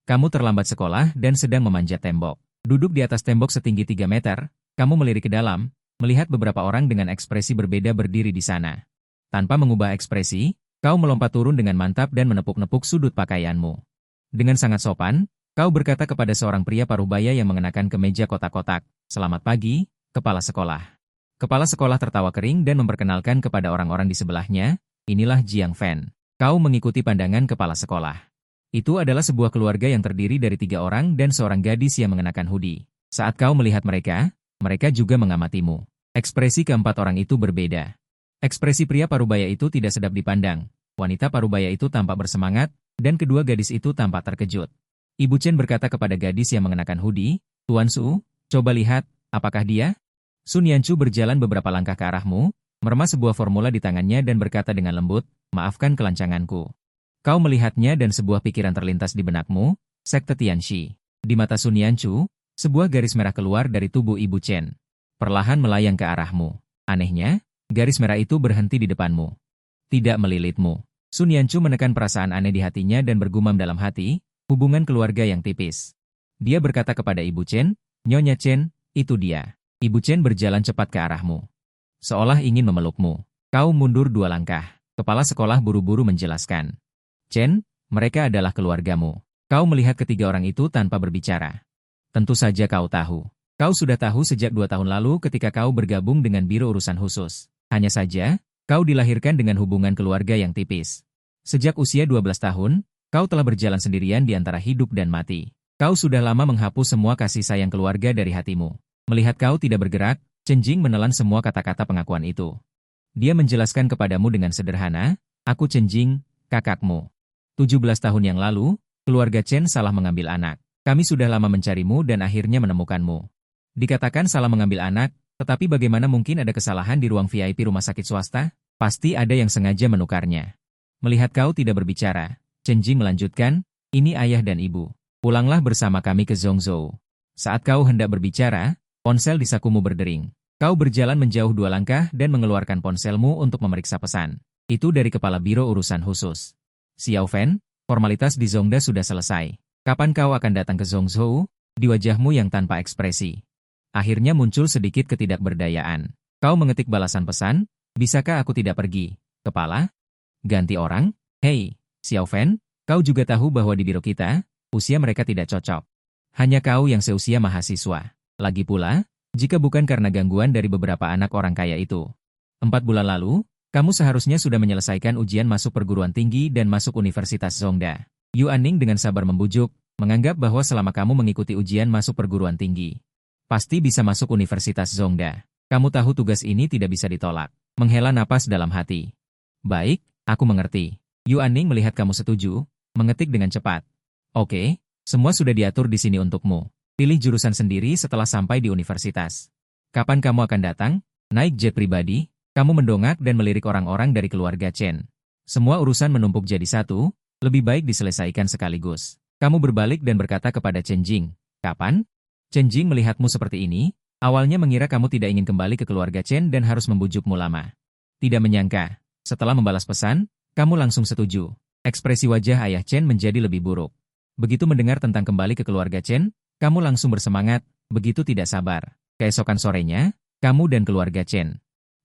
Kamu terlambat sekolah dan sedang memanjat tembok. Duduk di atas tembok setinggi 3 meter, kamu melirik ke dalam, melihat beberapa orang dengan ekspresi berbeda berdiri di sana. Tanpa mengubah ekspresi, kau melompat turun dengan mantap dan menepuk-nepuk sudut pakaianmu. Dengan sangat sopan, kau berkata kepada seorang pria parubaya yang mengenakan kemeja kotak-kotak, "Selamat pagi, kepala sekolah." Kepala sekolah tertawa kering dan memperkenalkan kepada orang-orang di sebelahnya, "Inilah Jiang Fan." Kau mengikuti pandangan kepala sekolah. Itu adalah sebuah keluarga yang terdiri dari 3 orang dan seorang gadis yang mengenakan hoodie. Saat kau melihat mereka, mereka juga mengamatimu. Ekspresi keempat orang itu berbeda. Ekspresi pria parubaya itu tidak sedap dipandang. Wanita parubaya itu tampak bersemangat, dan kedua gadis itu tampak terkejut. Ibu Chen berkata kepada gadis yang mengenakan hoodie, "Tuan Su, coba lihat, apakah dia?" Sun Yanchu berjalan beberapa langkah ke arahmu, meremas sebuah formula di tangannya dan berkata dengan lembut, "Maafkan kelancanganku." Kau melihatnya dan sebuah pikiran terlintas di benakmu, Sekte Tianxi. Di mata Sun Yanchu, sebuah garis merah keluar dari tubuh Ibu Chen. Perlahan melayang ke arahmu. Anehnya, garis merah itu berhenti di depanmu. Tidak melilitmu. Sun Yanchu menekan perasaan aneh di hatinya dan bergumam dalam hati, hubungan keluarga yang tipis. Dia berkata kepada Ibu Chen, "Nyonya Chen, itu dia." Ibu Chen berjalan cepat ke arahmu. Seolah ingin memelukmu. Kau mundur 2 langkah. Kepala sekolah buru-buru menjelaskan. "Chen, mereka adalah keluargamu." Kau melihat ketiga orang itu tanpa berbicara. Tentu saja kau tahu. Kau sudah tahu sejak 2 tahun lalu ketika kau bergabung dengan Biro Urusan Khusus. Hanya saja, kau dilahirkan dengan hubungan keluarga yang tipis. Sejak usia 12 tahun, kau telah berjalan sendirian di antara hidup dan mati. Kau sudah lama menghapus semua kasih sayang keluarga dari hatimu. Melihat kau tidak bergerak, Chen Jing menelan semua kata-kata pengakuan itu. Dia menjelaskan kepadamu dengan sederhana, "Aku Chen Jing, kakakmu. 17 tahun yang lalu, keluarga Chen salah mengambil anak. Kami sudah lama mencarimu dan akhirnya menemukanmu." Dikatakan salah mengambil anak, tetapi bagaimana mungkin ada kesalahan di ruang VIP rumah sakit swasta? Pasti ada yang sengaja menukarnya. Melihat kau tidak berbicara, Chen Jing melanjutkan, "Ini ayah dan ibu. Pulanglah bersama kami ke Zhongzhou." Saat kau hendak berbicara, ponsel di sakumu berdering. Kau berjalan menjauh 2 langkah dan mengeluarkan ponselmu untuk memeriksa pesan. Itu dari Kepala Biro Urusan Khusus. "Xiao Fan, formalitas di Zongda sudah selesai. Kapan kau akan datang ke Zhongzhou?" Di wajahmu yang tanpa ekspresi. Akhirnya muncul sedikit ketidakberdayaan. Kau mengetik balasan pesan, "Bisakah aku tidak pergi, Kepala?" Ganti orang? "Hei, Xiao Fan, kau juga tahu bahwa di biro kita, usia mereka tidak cocok. Hanya kau yang seusia mahasiswa. Lagi pula, jika bukan karena gangguan dari beberapa anak orang kaya itu. 4 bulan lalu, kamu seharusnya sudah menyelesaikan ujian masuk perguruan tinggi dan masuk Universitas Zongda." Yu Anning dengan sabar membujuk, menganggap bahwa selama kamu mengikuti ujian masuk perguruan tinggi, pasti bisa masuk Universitas Zongda. Kamu tahu tugas ini tidak bisa ditolak. Menghela napas dalam hati. "Baik, aku mengerti." Yu Anning melihat kamu setuju, mengetik dengan cepat. "Oke, semua sudah diatur di sini untukmu. Pilih jurusan sendiri setelah sampai di universitas. Kapan kamu akan datang? Naik jet pribadi?" Kamu mendongak dan melirik orang-orang dari keluarga Chen. Semua urusan menumpuk jadi satu, lebih baik diselesaikan sekaligus. Kamu berbalik dan berkata kepada Chen Jing, "Kapan?" Chen Jing melihatmu seperti ini, awalnya mengira kamu tidak ingin kembali ke keluarga Chen dan harus membujukmu lama. Tidak menyangka, setelah membalas pesan, kamu langsung setuju. Ekspresi wajah ayah Chen menjadi lebih buruk. Begitu mendengar tentang kembali ke keluarga Chen, kamu langsung bersemangat, begitu tidak sabar. Keesokan sorenya, kamu dan keluarga Chen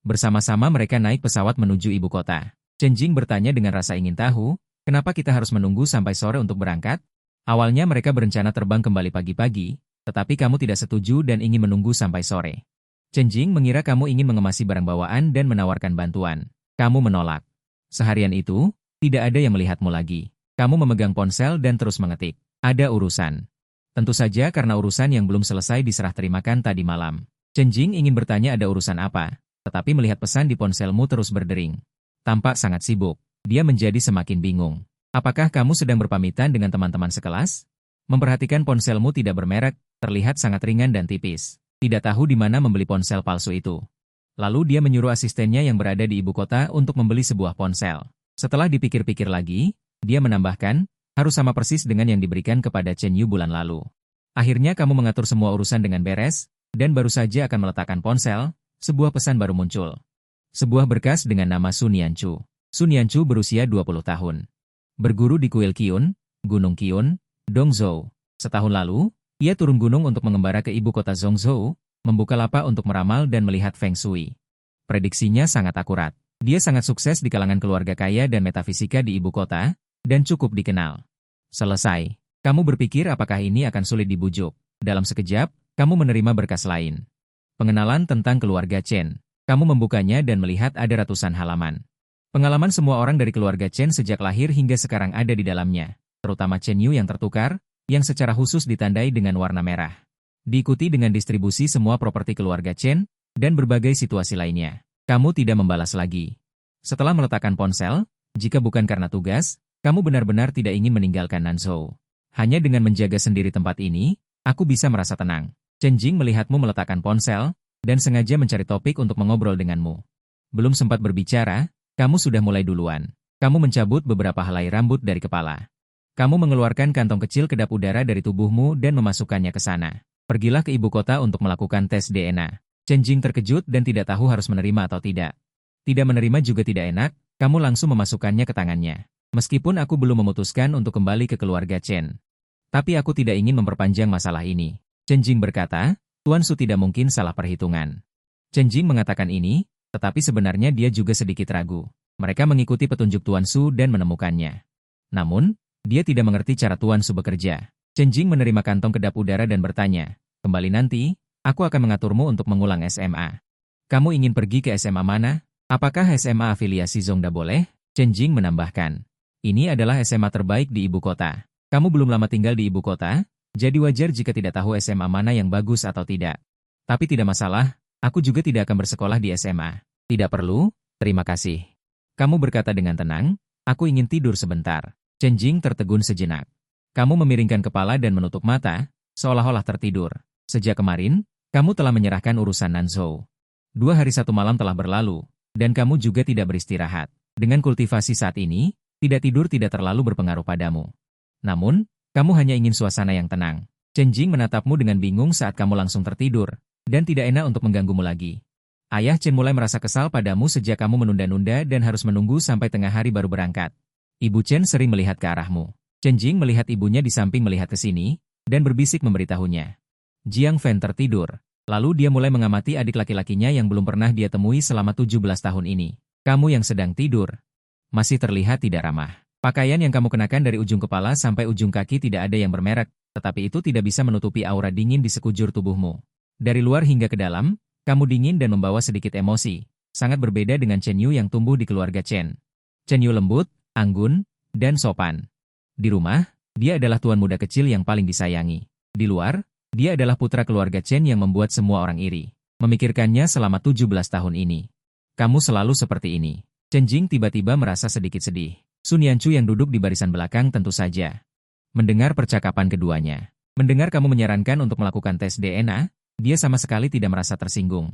bersama-sama mereka naik pesawat menuju ibu kota. Chen Jing bertanya dengan rasa ingin tahu, "Kenapa kita harus menunggu sampai sore untuk berangkat?" Awalnya mereka berencana terbang kembali pagi-pagi, tetapi kamu tidak setuju dan ingin menunggu sampai sore. Chen Jing mengira kamu ingin mengemasi barang bawaan dan menawarkan bantuan. Kamu menolak. Seharian itu, tidak ada yang melihatmu lagi. Kamu memegang ponsel dan terus mengetik. Ada urusan. Tentu saja karena urusan yang belum selesai diserah terimakan tadi malam. Chen Jing ingin bertanya ada urusan apa, tetapi melihat pesan di ponselmu terus berdering. Tampak sangat sibuk. Dia menjadi semakin bingung. Apakah kamu sedang berpamitan dengan teman-teman sekelas? Memperhatikan ponselmu tidak bermerek, terlihat sangat ringan dan tipis. Tidak tahu di mana membeli ponsel palsu itu. Lalu dia menyuruh asistennya yang berada di ibu kota untuk membeli sebuah ponsel. Setelah dipikir-pikir lagi, dia menambahkan, harus sama persis dengan yang diberikan kepada Chen Yu bulan lalu. Akhirnya kamu mengatur semua urusan dengan beres, dan baru saja akan meletakkan ponsel, sebuah pesan baru muncul. Sebuah berkas dengan nama Sun Yanchu. Sun Yanchu berusia 20 tahun. Berguru di Kuil Qiyun, Gunung Qiyun, Dongzhou. Setahun lalu, ia turun gunung untuk mengembara ke ibu kota Zhongzhou, membuka lapak untuk meramal dan melihat Feng Shui. Prediksinya sangat akurat. Dia sangat sukses di kalangan keluarga kaya dan metafisika di ibu kota, dan cukup dikenal. Selesai. Kamu berpikir apakah ini akan sulit dibujuk? Dalam sekejap, kamu menerima berkas lain. Pengenalan tentang keluarga Chen. Kamu membukanya dan melihat ada ratusan halaman. Pengalaman semua orang dari keluarga Chen sejak lahir hingga sekarang ada di dalamnya, terutama Chen Yu yang tertukar, yang secara khusus ditandai dengan warna merah. Diikuti dengan distribusi semua properti keluarga Chen, dan berbagai situasi lainnya. Kamu tidak membalas lagi. Setelah meletakkan ponsel, jika bukan karena tugas, kamu benar-benar tidak ingin meninggalkan Nanzhou. Hanya dengan menjaga sendiri tempat ini, aku bisa merasa tenang. Chen Jing melihatmu meletakkan ponsel, dan sengaja mencari topik untuk mengobrol denganmu. Belum sempat berbicara, kamu sudah mulai duluan. Kamu mencabut beberapa helai rambut dari kepala. Kamu mengeluarkan kantong kecil kedap udara dari tubuhmu dan memasukkannya ke sana. Pergilah ke ibu kota untuk melakukan tes DNA. Chen Jing terkejut dan tidak tahu harus menerima atau tidak. Tidak menerima juga tidak enak, kamu langsung memasukkannya ke tangannya. Meskipun aku belum memutuskan untuk kembali ke keluarga Chen. Tapi aku tidak ingin memperpanjang masalah ini. Chen Jing berkata, Tuan Su tidak mungkin salah perhitungan. Chen Jing mengatakan ini, tetapi sebenarnya dia juga sedikit ragu. Mereka mengikuti petunjuk Tuan Su dan menemukannya. Namun, dia tidak mengerti cara Tuan Su bekerja. Chen Jing menerima kantong kedap udara dan bertanya, kembali nanti, aku akan mengaturmu untuk mengulang SMA. Kamu ingin pergi ke SMA mana? Apakah SMA afiliasi Zongda boleh? Chen Jing menambahkan. Ini adalah SMA terbaik di ibu kota. Kamu belum lama tinggal di ibu kota, jadi wajar jika tidak tahu SMA mana yang bagus atau tidak. Tapi tidak masalah, aku juga tidak akan bersekolah di SMA. Tidak perlu, terima kasih. Kamu berkata dengan tenang, aku ingin tidur sebentar. Chen Jing tertegun sejenak. Kamu memiringkan kepala dan menutup mata, seolah-olah tertidur. Sejak kemarin, kamu telah menyerahkan urusan Nanzhou. 2 hari 1 malam telah berlalu, dan kamu juga tidak beristirahat. Dengan kultivasi saat ini, tidak tidur tidak terlalu berpengaruh padamu. Namun, kamu hanya ingin suasana yang tenang. Chen Jing menatapmu dengan bingung saat kamu langsung tertidur, dan tidak enak untuk mengganggumu lagi. Ayah Chen mulai merasa kesal padamu sejak kamu menunda-nunda dan harus menunggu sampai tengah hari baru berangkat. Ibu Chen sering melihat ke arahmu. Chen Jing melihat ibunya di samping melihat ke sini, dan berbisik memberitahunya. Jiang Fen tertidur. Lalu dia mulai mengamati adik laki-lakinya yang belum pernah dia temui selama 17 tahun ini. Kamu yang sedang tidur. Masih terlihat tidak ramah. Pakaian yang kamu kenakan dari ujung kepala sampai ujung kaki tidak ada yang bermerek, tetapi itu tidak bisa menutupi aura dingin di sekujur tubuhmu. Dari luar hingga ke dalam, kamu dingin dan membawa sedikit emosi. Sangat berbeda dengan Chen Yu yang tumbuh di keluarga Chen. Chen Yu lembut, anggun, dan sopan. Di rumah, dia adalah tuan muda kecil yang paling disayangi. Di luar, dia adalah putra keluarga Chen yang membuat semua orang iri. Memikirkannya selama 17 tahun ini. Kamu selalu seperti ini. Chen Jing tiba-tiba merasa sedikit sedih. Sun Yanchu yang duduk di barisan belakang tentu saja. Mendengar percakapan keduanya. Mendengar kamu menyarankan untuk melakukan tes DNA, dia sama sekali tidak merasa tersinggung.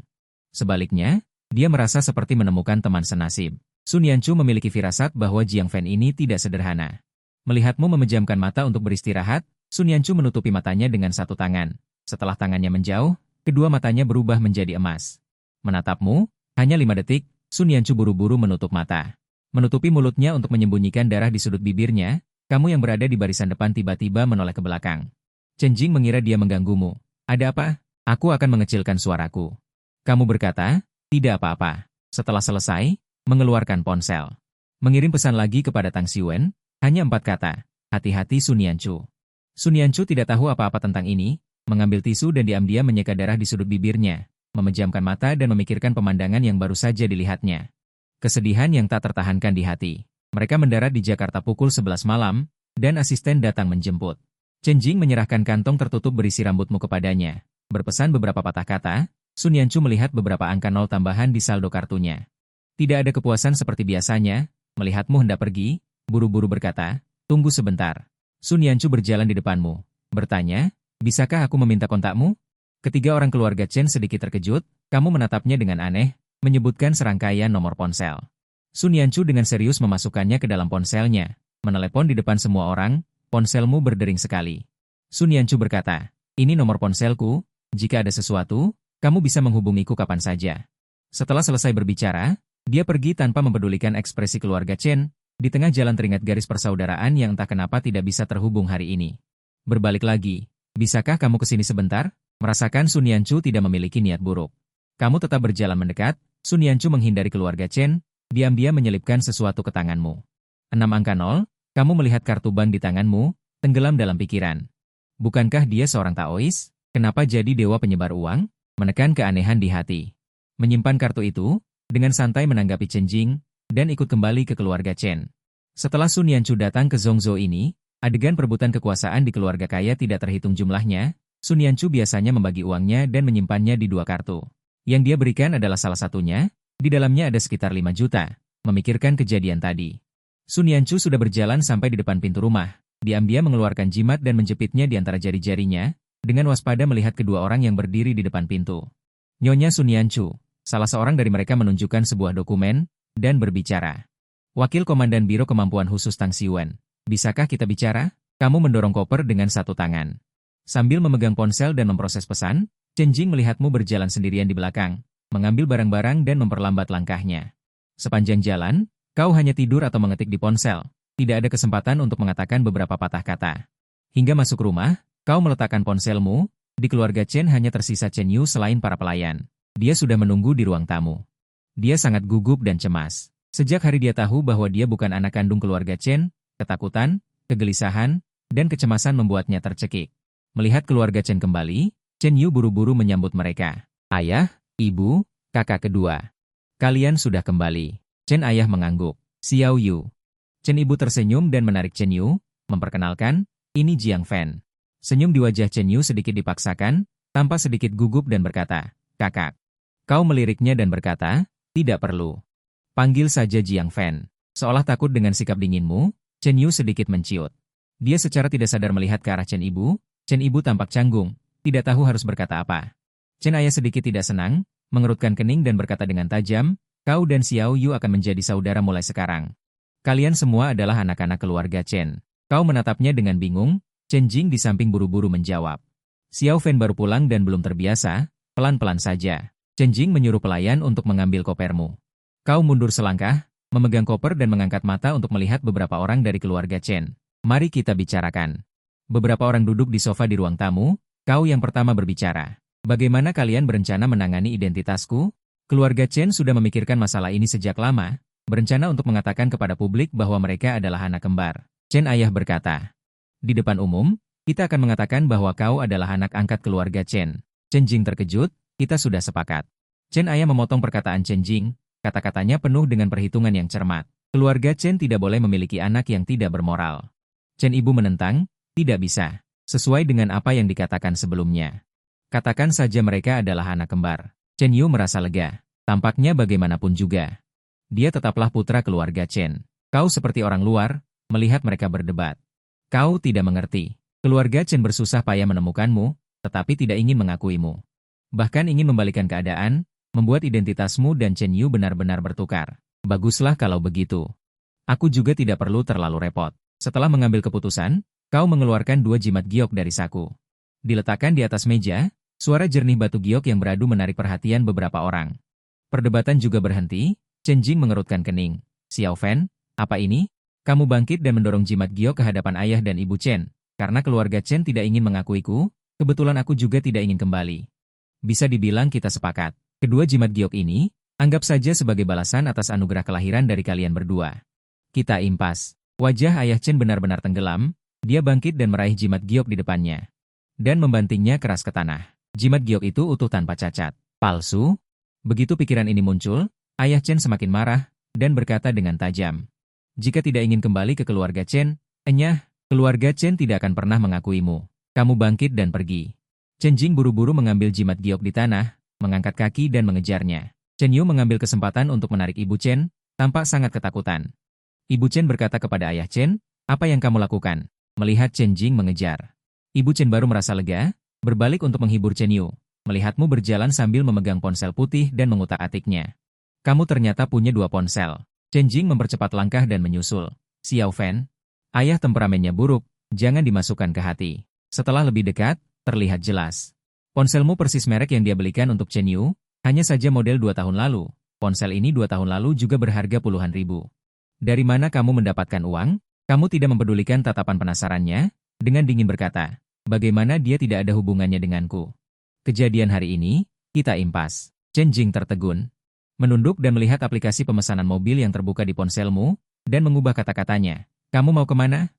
Sebaliknya, dia merasa seperti menemukan teman senasib. Sun Yanchu memiliki firasat bahwa Jiang Fen ini tidak sederhana. Melihatmu memejamkan mata untuk beristirahat, Sun Yanchu menutupi matanya dengan satu tangan. Setelah tangannya menjauh, kedua matanya berubah menjadi emas. Menatapmu, hanya 5 detik, Sun Yanchu buru-buru menutup mata. Menutupi mulutnya untuk menyembunyikan darah di sudut bibirnya, kamu yang berada di barisan depan tiba-tiba menoleh ke belakang. Chen Jing mengira dia mengganggumu. Ada apa? Aku akan mengecilkan suaraku. Kamu berkata, tidak apa-apa. Setelah selesai, mengeluarkan ponsel. Mengirim pesan lagi kepada Tang Xiwen, hanya 4 kata. Hati-hati Sun Yanchu. Sun Yanchu tidak tahu apa-apa tentang ini, mengambil tisu dan diam-diam menyeka darah di sudut bibirnya, memejamkan mata dan memikirkan pemandangan yang baru saja dilihatnya. Kesedihan yang tak tertahankan di hati. Mereka mendarat di Jakarta pukul 11 malam, dan asisten datang menjemput. Chen Jing menyerahkan kantong tertutup berisi rambutmu kepadanya. Berpesan beberapa patah kata, Sun Yanchu melihat beberapa angka 0 tambahan di saldo kartunya. Tidak ada kepuasan seperti biasanya, melihatmu hendak pergi, buru-buru berkata, tunggu sebentar. Sun Yanchu berjalan di depanmu, bertanya, bisakah aku meminta kontakmu? Ketiga orang keluarga Chen sedikit terkejut, kamu menatapnya dengan aneh, menyebutkan serangkaian nomor ponsel. Sun Yanchu dengan serius memasukkannya ke dalam ponselnya, menelepon di depan semua orang, ponselmu berdering sekali. Sun Yanchu berkata, ini nomor ponselku, jika ada sesuatu, kamu bisa menghubungiku kapan saja. Setelah selesai berbicara, dia pergi tanpa mempedulikan ekspresi keluarga Chen. Di tengah jalan teringat garis persaudaraan yang entah kenapa tidak bisa terhubung hari ini. Berbalik lagi. Bisakah kamu kesini sebentar? Merasakan Sun Yanchu tidak memiliki niat buruk. Kamu tetap berjalan mendekat, Sun Yanchu menghindari keluarga Chen, diam-diam menyelipkan sesuatu ke tanganmu. 6 angka 0, kamu melihat kartu bank di tanganmu, tenggelam dalam pikiran. Bukankah dia seorang Taois? Kenapa jadi dewa penyebar uang? Menekan keanehan di hati. Menyimpan kartu itu, dengan santai menanggapi Chen Jing, dan ikut kembali ke keluarga Chen. Setelah Sun Yanchu datang ke Zhongzhou ini, adegan perebutan kekuasaan di keluarga kaya tidak terhitung jumlahnya. Sun Yanchu biasanya membagi uangnya dan menyimpannya di 2 kartu. Yang dia berikan adalah salah satunya, di dalamnya ada sekitar 5 juta. Memikirkan kejadian tadi, Sun Yanchu sudah berjalan sampai di depan pintu rumah. Diam-diam mengeluarkan jimat dan menjepitnya di antara jari-jarinya, dengan waspada melihat kedua orang yang berdiri di depan pintu. Nyonya Sun Yanchu, salah seorang dari mereka menunjukkan sebuah dokumen, dan berbicara. Wakil Komandan Biro Kemampuan Khusus Tang Xiwen, bisakah kita bicara? Kamu mendorong koper dengan satu tangan. Sambil memegang ponsel dan memproses pesan, Chen Jing melihatmu berjalan sendirian di belakang, mengambil barang-barang dan memperlambat langkahnya. Sepanjang jalan, kau hanya tidur atau mengetik di ponsel. Tidak ada kesempatan untuk mengatakan beberapa patah kata. Hingga masuk rumah, kau meletakkan ponselmu. Di keluarga Chen hanya tersisa Chen Yu selain para pelayan. Dia sudah menunggu di ruang tamu. Dia sangat gugup dan cemas. Sejak hari dia tahu bahwa dia bukan anak kandung keluarga Chen, ketakutan, kegelisahan, dan kecemasan membuatnya tercekik. Melihat keluarga Chen kembali, Chen Yu buru-buru menyambut mereka. Ayah, ibu, kakak kedua. Kalian sudah kembali. Chen ayah mengangguk. Xiao Yu. Chen ibu tersenyum dan menarik Chen Yu, memperkenalkan, ini Jiang Fan. Senyum di wajah Chen Yu sedikit dipaksakan, tanpa sedikit gugup dan berkata, kakak. Kau meliriknya dan berkata, tidak perlu. Panggil saja Jiang Fan. Seolah takut dengan sikap dinginmu, Chen Yu sedikit menciut. Dia secara tidak sadar melihat ke arah Chen ibu tampak canggung, tidak tahu harus berkata apa. Chen ayah sedikit tidak senang, mengerutkan kening dan berkata dengan tajam, kau dan Xiao Yu akan menjadi saudara mulai sekarang. Kalian semua adalah anak-anak keluarga Chen. Kau menatapnya dengan bingung, Chen Jing di samping buru-buru menjawab. Xiao Fan baru pulang dan belum terbiasa, pelan-pelan saja. Chen Jing menyuruh pelayan untuk mengambil kopermu. Kau mundur selangkah, memegang koper dan mengangkat mata untuk melihat beberapa orang dari keluarga Chen. Mari kita bicarakan. Beberapa orang duduk di sofa di ruang tamu, kau yang pertama berbicara. Bagaimana kalian berencana menangani identitasku? Keluarga Chen sudah memikirkan masalah ini sejak lama, berencana untuk mengatakan kepada publik bahwa mereka adalah anak kembar. Chen ayah berkata. Di depan umum, kita akan mengatakan bahwa kau adalah anak angkat keluarga Chen. Chen Jing terkejut, kita sudah sepakat. Chen ayah memotong perkataan Chen Jing, kata-katanya penuh dengan perhitungan yang cermat. Keluarga Chen tidak boleh memiliki anak yang tidak bermoral. Chen ibu menentang, tidak bisa. Sesuai dengan apa yang dikatakan sebelumnya. Katakan saja mereka adalah anak kembar. Chen Yu merasa lega. Tampaknya bagaimanapun juga. Dia tetaplah putra keluarga Chen. Kau seperti orang luar, melihat mereka berdebat. Kau tidak mengerti. Keluarga Chen bersusah payah menemukanmu, tetapi tidak ingin mengakuimu. Bahkan ingin membalikan keadaan, membuat identitasmu dan Chen Yu benar-benar bertukar. Baguslah kalau begitu. Aku juga tidak perlu terlalu repot. Setelah mengambil keputusan, kau mengeluarkan 2 jimat giok dari saku. Diletakkan di atas meja, suara jernih batu giok yang beradu menarik perhatian beberapa orang. Perdebatan juga berhenti, Chen Jing mengerutkan kening. Xiao Fan, apa ini? Kamu bangkit dan mendorong jimat giok ke hadapan ayah dan ibu Chen. Karena keluarga Chen tidak ingin mengakuiku, kebetulan aku juga tidak ingin kembali. Bisa dibilang kita sepakat. Kedua jimat giok ini, anggap saja sebagai balasan atas anugerah kelahiran dari kalian berdua. Kita impas. Wajah ayah Chen benar-benar tenggelam, dia bangkit dan meraih jimat giok di depannya. Dan membantingnya keras ke tanah. Jimat giok itu utuh tanpa cacat. Palsu? Begitu pikiran ini muncul, ayah Chen semakin marah, dan berkata dengan tajam. Jika tidak ingin kembali ke keluarga Chen, keluarga Chen tidak akan pernah mengakuimu. Kamu bangkit dan pergi. Chen Jing buru-buru mengambil jimat giok di tanah, mengangkat kaki dan mengejarnya. Chen Yu mengambil kesempatan untuk menarik ibu Chen, tampak sangat ketakutan. Ibu Chen berkata kepada ayah Chen, apa yang kamu lakukan? Melihat Chen Jing mengejar. Ibu Chen baru merasa lega, berbalik untuk menghibur Chen Yu. Melihatmu berjalan sambil memegang ponsel putih dan mengutak-atiknya. Kamu ternyata punya 2 ponsel. Chen Jing mempercepat langkah dan menyusul. Xiao Fan, ayah temperamennya buruk, jangan dimasukkan ke hati. Setelah lebih dekat, terlihat jelas. Ponselmu persis merek yang dia belikan untuk Chen Yu, hanya saja model 2 tahun lalu. Ponsel ini 2 tahun lalu juga berharga puluhan ribu. Dari mana kamu mendapatkan uang? Kamu tidak mempedulikan tatapan penasarannya, dengan dingin berkata, bagaimana dia tidak ada hubungannya denganku? Kejadian hari ini, kita impas. Chen Jing tertegun. Menunduk dan melihat aplikasi pemesanan mobil yang terbuka di ponselmu, dan mengubah kata-katanya. Kamu mau kemana?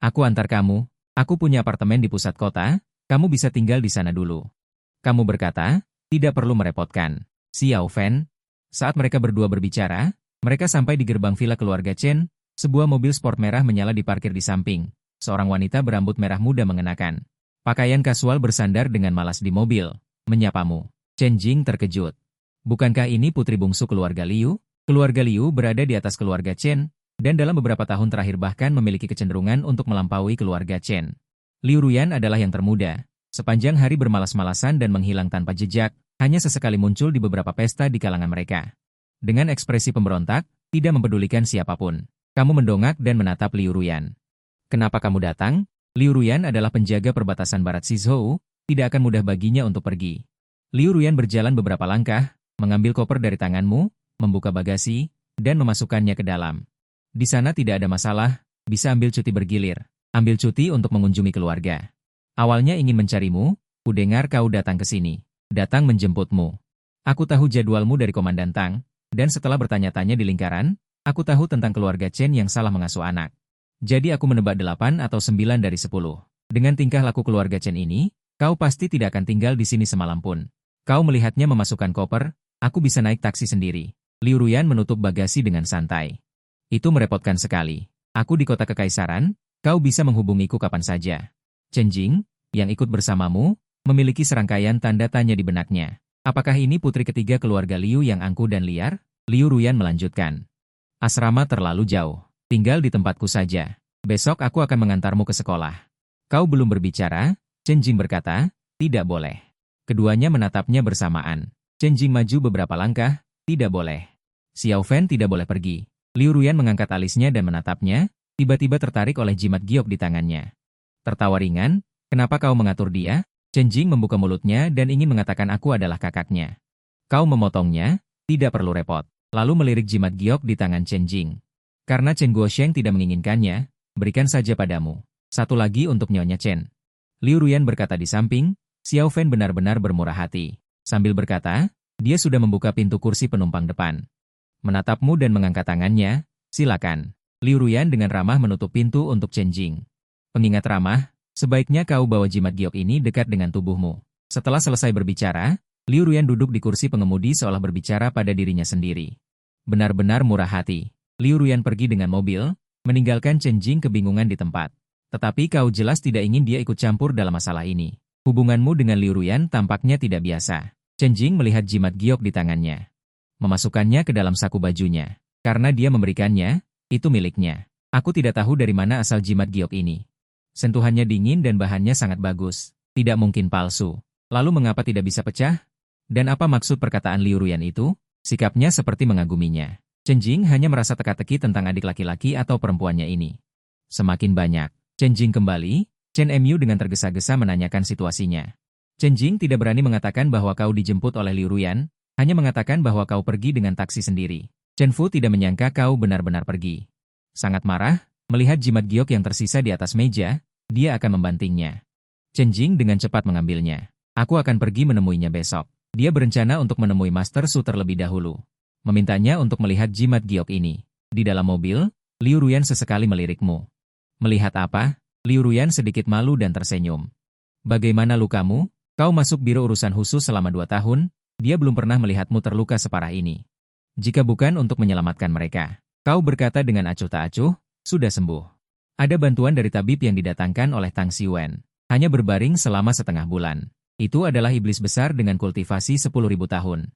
Aku antar kamu. Aku punya apartemen di pusat kota, kamu bisa tinggal di sana dulu. Kamu berkata, tidak perlu merepotkan. Xiao Fan. Saat mereka berdua berbicara, mereka sampai di gerbang villa keluarga Chen, sebuah mobil sport merah menyala diparkir di samping. Seorang wanita berambut merah muda mengenakan pakaian kasual bersandar dengan malas di mobil, menyapamu. Chen Jing terkejut. Bukankah ini putri bungsu keluarga Liu? Keluarga Liu berada di atas keluarga Chen, dan dalam beberapa tahun terakhir bahkan memiliki kecenderungan untuk melampaui keluarga Chen. Liu Ruyan adalah yang termuda. Sepanjang hari bermalas-malasan dan menghilang tanpa jejak, hanya sesekali muncul di beberapa pesta di kalangan mereka. Dengan ekspresi pemberontak, tidak mempedulikan siapapun. Kamu mendongak dan menatap Liu Ruyan. Kenapa kamu datang? Liu Ruyan adalah penjaga perbatasan barat Sizhou, tidak akan mudah baginya untuk pergi. Liu Ruyan berjalan beberapa langkah, mengambil koper dari tanganmu, membuka bagasi, dan memasukkannya ke dalam. Di sana tidak ada masalah, bisa ambil cuti bergilir. Ambil cuti untuk mengunjungi keluarga. Awalnya ingin mencarimu, kudengar kau datang ke sini. Datang menjemputmu. Aku tahu jadwalmu dari Komandan Tang, dan setelah bertanya-tanya di lingkaran, aku tahu tentang keluarga Chen yang salah mengasuh anak. Jadi aku menebak 8 atau 9 dari 10. Dengan tingkah laku keluarga Chen ini, kau pasti tidak akan tinggal di sini semalam pun. Kau melihatnya memasukkan koper, aku bisa naik taksi sendiri. Liu Ruyan menutup bagasi dengan santai. Itu merepotkan sekali. Aku di kota kekaisaran, kau bisa menghubungiku kapan saja. Chen Jing, yang ikut bersamamu, memiliki serangkaian tanda tanya di benaknya. Apakah ini putri ketiga keluarga Liu yang angkuh dan liar? Liu Ruyan melanjutkan. Asrama terlalu jauh. Tinggal di tempatku saja. Besok aku akan mengantarmu ke sekolah. Kau belum berbicara? Chen Jing berkata, tidak boleh. Keduanya menatapnya bersamaan. Chen Jing maju beberapa langkah, tidak boleh. Xiao Fan tidak boleh pergi. Liu Ruyan mengangkat alisnya dan menatapnya, tiba-tiba tertarik oleh jimat giok di tangannya. Tertawa ringan, kenapa kau mengatur dia? Chen Jing membuka mulutnya dan ingin mengatakan aku adalah kakaknya. Kau memotongnya, tidak perlu repot. Lalu melirik jimat giok di tangan Chen Jing. Karena Chen Guosheng tidak menginginkannya, berikan saja padamu. Satu lagi untuk Nyonya Chen. Liu Ruyan berkata di samping, Xiao Fan benar-benar bermurah hati. Sambil berkata, dia sudah membuka pintu kursi penumpang depan. Menatapmu dan mengangkat tangannya, silakan. Liu Ruyan dengan ramah menutup pintu untuk Chen Jing. Pengingat ramah, sebaiknya kau bawa jimat giok ini dekat dengan tubuhmu. Setelah selesai berbicara, Liu Ruyan duduk di kursi pengemudi seolah berbicara pada dirinya sendiri. Benar-benar murah hati. Liu Ruyan pergi dengan mobil, meninggalkan Chen Jing kebingungan di tempat. Tetapi kau jelas tidak ingin dia ikut campur dalam masalah ini. Hubunganmu dengan Liu Ruyan tampaknya tidak biasa. Chen Jing melihat jimat giok di tangannya. Memasukkannya ke dalam saku bajunya. Karena dia memberikannya, itu miliknya. Aku tidak tahu dari mana asal jimat giok ini. Sentuhannya dingin dan bahannya sangat bagus. Tidak mungkin palsu. Lalu mengapa tidak bisa pecah? Dan apa maksud perkataan Liu Ruyan itu? Sikapnya seperti mengaguminya. Chen Jing hanya merasa teka-teki tentang adik laki-laki atau perempuannya ini. Semakin banyak. Chen Jing kembali, Chen Mu dengan tergesa-gesa menanyakan situasinya. Chen Jing tidak berani mengatakan bahwa kau dijemput oleh Liu Ruyan, hanya mengatakan bahwa kau pergi dengan taksi sendiri. Chen Fu tidak menyangka kau benar-benar pergi. Sangat marah, melihat jimat giok yang tersisa di atas meja, dia akan membantingnya. Chen Jing dengan cepat mengambilnya. Aku akan pergi menemuinya besok. Dia berencana untuk menemui Master Su terlebih dahulu. Memintanya untuk melihat jimat giok ini. Di dalam mobil, Liu Ruyan sesekali melirikmu. Melihat apa? Liu Ruyan sedikit malu dan tersenyum. Bagaimana lukamu? Kau masuk biro urusan khusus selama 2 tahun, dia belum pernah melihatmu terluka separah ini. Jika bukan untuk menyelamatkan mereka. Kau berkata dengan acuh tak acuh, sudah sembuh. Ada bantuan dari tabib yang didatangkan oleh Tang Xiwen. Hanya berbaring selama setengah bulan. Itu adalah iblis besar dengan kultivasi 10.000 tahun.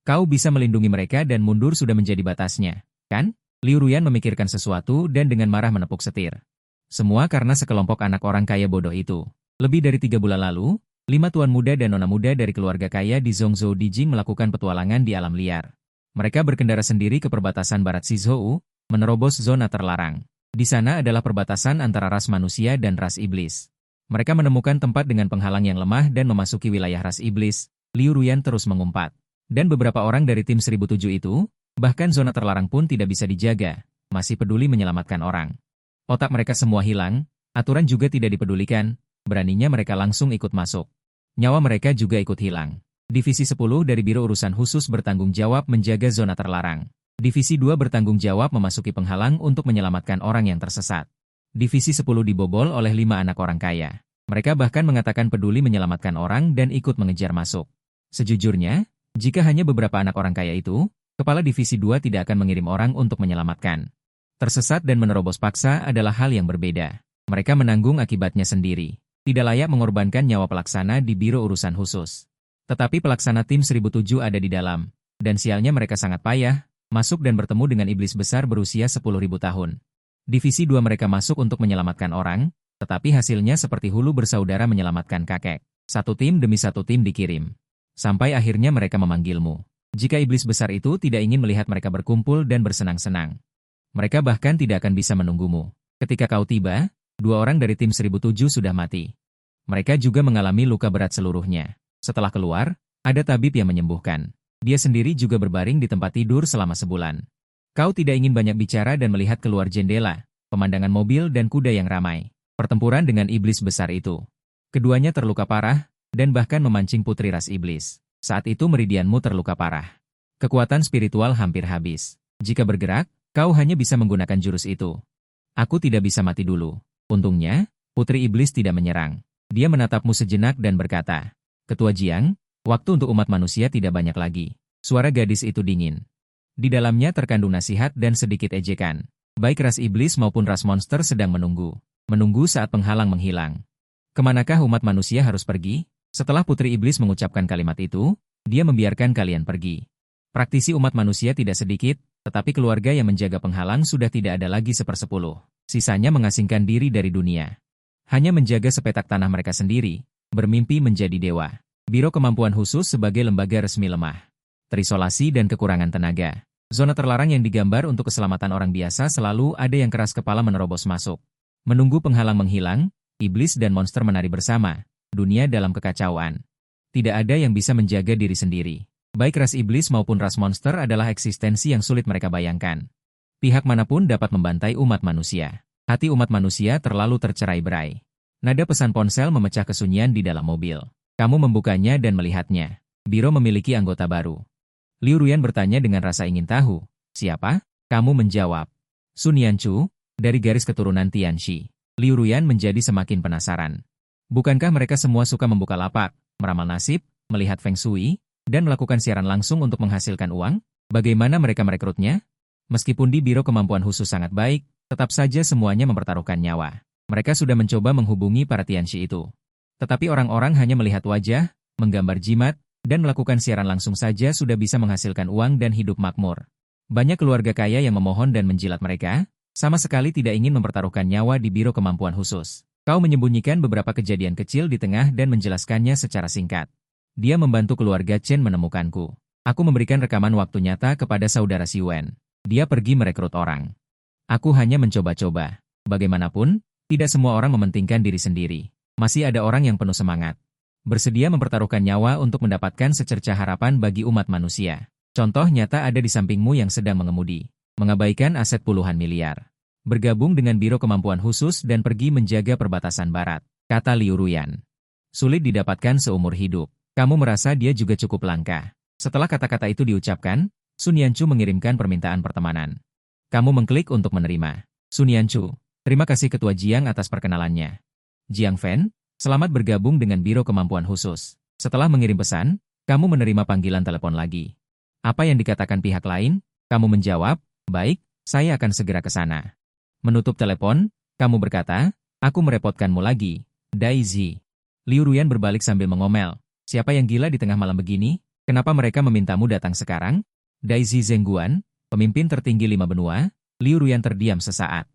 Kau bisa melindungi mereka dan mundur sudah menjadi batasnya, kan? Liu Ruyan memikirkan sesuatu dan dengan marah menepuk setir. Semua karena sekelompok anak orang kaya bodoh itu. Lebih dari 3 bulan lalu, 5 tuan muda dan nona muda dari keluarga kaya di Zhongzhou Dijing melakukan petualangan di alam liar. Mereka berkendara sendiri ke perbatasan barat Sizhou, menerobos zona terlarang. Di sana adalah perbatasan antara ras manusia dan ras iblis. Mereka menemukan tempat dengan penghalang yang lemah dan memasuki wilayah ras iblis. Liu Ruyan terus mengumpat. Dan beberapa orang dari tim 1007 itu, bahkan zona terlarang pun tidak bisa dijaga, masih peduli menyelamatkan orang. Otak mereka semua hilang, Aturan juga tidak dipedulikan, beraninya mereka langsung ikut masuk. Nyawa mereka juga ikut hilang. Divisi 10 dari Biro Urusan Khusus bertanggung jawab menjaga zona terlarang. Divisi 2 bertanggung jawab memasuki penghalang untuk menyelamatkan orang yang tersesat. Divisi 10 dibobol oleh 5 anak orang kaya. Mereka bahkan mengatakan peduli menyelamatkan orang dan ikut mengejar masuk. Sejujurnya, jika hanya beberapa anak orang kaya itu, Kepala Divisi 2 tidak akan mengirim orang untuk menyelamatkan. Tersesat dan menerobos paksa adalah hal yang berbeda. Mereka menanggung akibatnya sendiri. Tidak layak mengorbankan nyawa pelaksana di Biro Urusan Khusus. Tetapi pelaksana tim 1007 ada di dalam. Dan sialnya mereka sangat payah, masuk dan bertemu dengan iblis besar berusia 10.000 tahun. Divisi 2 mereka masuk untuk menyelamatkan orang, tetapi hasilnya seperti hulu bersaudara menyelamatkan kakek. Satu tim demi satu tim dikirim. Sampai akhirnya mereka memanggilmu. Jika iblis besar itu tidak ingin melihat mereka berkumpul dan bersenang-senang. Mereka bahkan tidak akan bisa menunggumu. Ketika kau tiba, 2 orang dari tim 1007 sudah mati. Mereka juga mengalami luka berat seluruhnya. Setelah keluar, ada tabib yang menyembuhkan. Dia sendiri juga berbaring di tempat tidur selama sebulan. Kau tidak ingin banyak bicara dan melihat keluar jendela, pemandangan mobil dan kuda yang ramai. Pertempuran dengan iblis besar itu. Keduanya terluka parah, dan bahkan memancing putri ras iblis. Saat itu meridianmu terluka parah. Kekuatan spiritual hampir habis. Jika bergerak, kau hanya bisa menggunakan jurus itu. Aku tidak bisa mati dulu. Untungnya, putri iblis tidak menyerang. Dia menatapmu sejenak dan berkata, Ketua Jiang, waktu untuk umat manusia tidak banyak lagi. Suara gadis itu dingin. Di dalamnya terkandung nasihat dan sedikit ejekan. Baik ras iblis maupun ras monster sedang menunggu. Menunggu saat penghalang menghilang. Kemanakah umat manusia harus pergi? Setelah putri iblis mengucapkan kalimat itu, dia membiarkan kalian pergi. Praktisi umat manusia tidak sedikit, tetapi keluarga yang menjaga penghalang sudah tidak ada lagi 1/10. Sisanya mengasingkan diri dari dunia. Hanya menjaga sepetak tanah mereka sendiri, bermimpi menjadi dewa. Biro Kemampuan Khusus sebagai lembaga resmi lemah. Terisolasi dan kekurangan tenaga. Zona terlarang yang digambar untuk keselamatan orang biasa selalu ada yang keras kepala menerobos masuk. Menunggu penghalang menghilang, iblis dan monster menari bersama, dunia dalam kekacauan. Tidak ada yang bisa menjaga diri sendiri. Baik ras iblis maupun ras monster adalah eksistensi yang sulit mereka bayangkan. Pihak manapun dapat membantai umat manusia. Hati umat manusia terlalu tercerai-berai. Nada pesan ponsel memecah kesunyian di dalam mobil. Kamu membukanya dan melihatnya. Biro memiliki anggota baru. Liu Ruyan bertanya dengan rasa ingin tahu. Siapa? Kamu menjawab. Sun Yanchu, dari garis keturunan Tianxi. Liu Ruyan menjadi semakin penasaran. Bukankah mereka semua suka membuka lapak, meramal nasib, melihat feng shui, dan melakukan siaran langsung untuk menghasilkan uang? Bagaimana mereka merekrutnya? Meskipun di Biro Kemampuan Khusus sangat baik, tetap saja semuanya mempertaruhkan nyawa. Mereka sudah mencoba menghubungi para Tianxi itu. Tetapi orang-orang hanya melihat wajah, menggambar jimat, dan melakukan siaran langsung saja sudah bisa menghasilkan uang dan hidup makmur. Banyak keluarga kaya yang memohon dan menjilat mereka, sama sekali tidak ingin mempertaruhkan nyawa di Biro Kemampuan Khusus. Kau menyembunyikan beberapa kejadian kecil di tengah dan menjelaskannya secara singkat. Dia membantu keluarga Chen menemukanku. Aku memberikan rekaman waktu nyata kepada saudara Siwen. Dia pergi merekrut orang. Aku hanya mencoba-coba. Bagaimanapun, tidak semua orang mementingkan diri sendiri. Masih ada orang yang penuh semangat. Bersedia mempertaruhkan nyawa untuk mendapatkan secercah harapan bagi umat manusia. Contoh nyata ada di sampingmu yang sedang mengemudi. Mengabaikan aset puluhan miliar. Bergabung dengan Biro Kemampuan Khusus dan pergi menjaga perbatasan barat, kata Liu Ruyan. Sulit didapatkan seumur hidup. Kamu merasa dia juga cukup langka. Setelah kata-kata itu diucapkan, Sun Yanchu mengirimkan permintaan pertemanan. Kamu mengklik untuk menerima. Sun Yanchu, terima kasih Ketua Jiang atas perkenalannya. Jiang Fen, selamat bergabung dengan Biro Kemampuan Khusus. Setelah mengirim pesan, kamu menerima panggilan telepon lagi. Apa yang dikatakan pihak lain? Kamu menjawab, baik, saya akan segera ke sana. Menutup telepon, kamu berkata, aku merepotkanmu lagi, Daisy. Liu Ruyan berbalik sambil mengomel. Siapa yang gila di tengah malam begini? Kenapa mereka memintamu datang sekarang? Daisy Zhengguan, pemimpin tertinggi 5 benua. Liu Ruyan terdiam sesaat.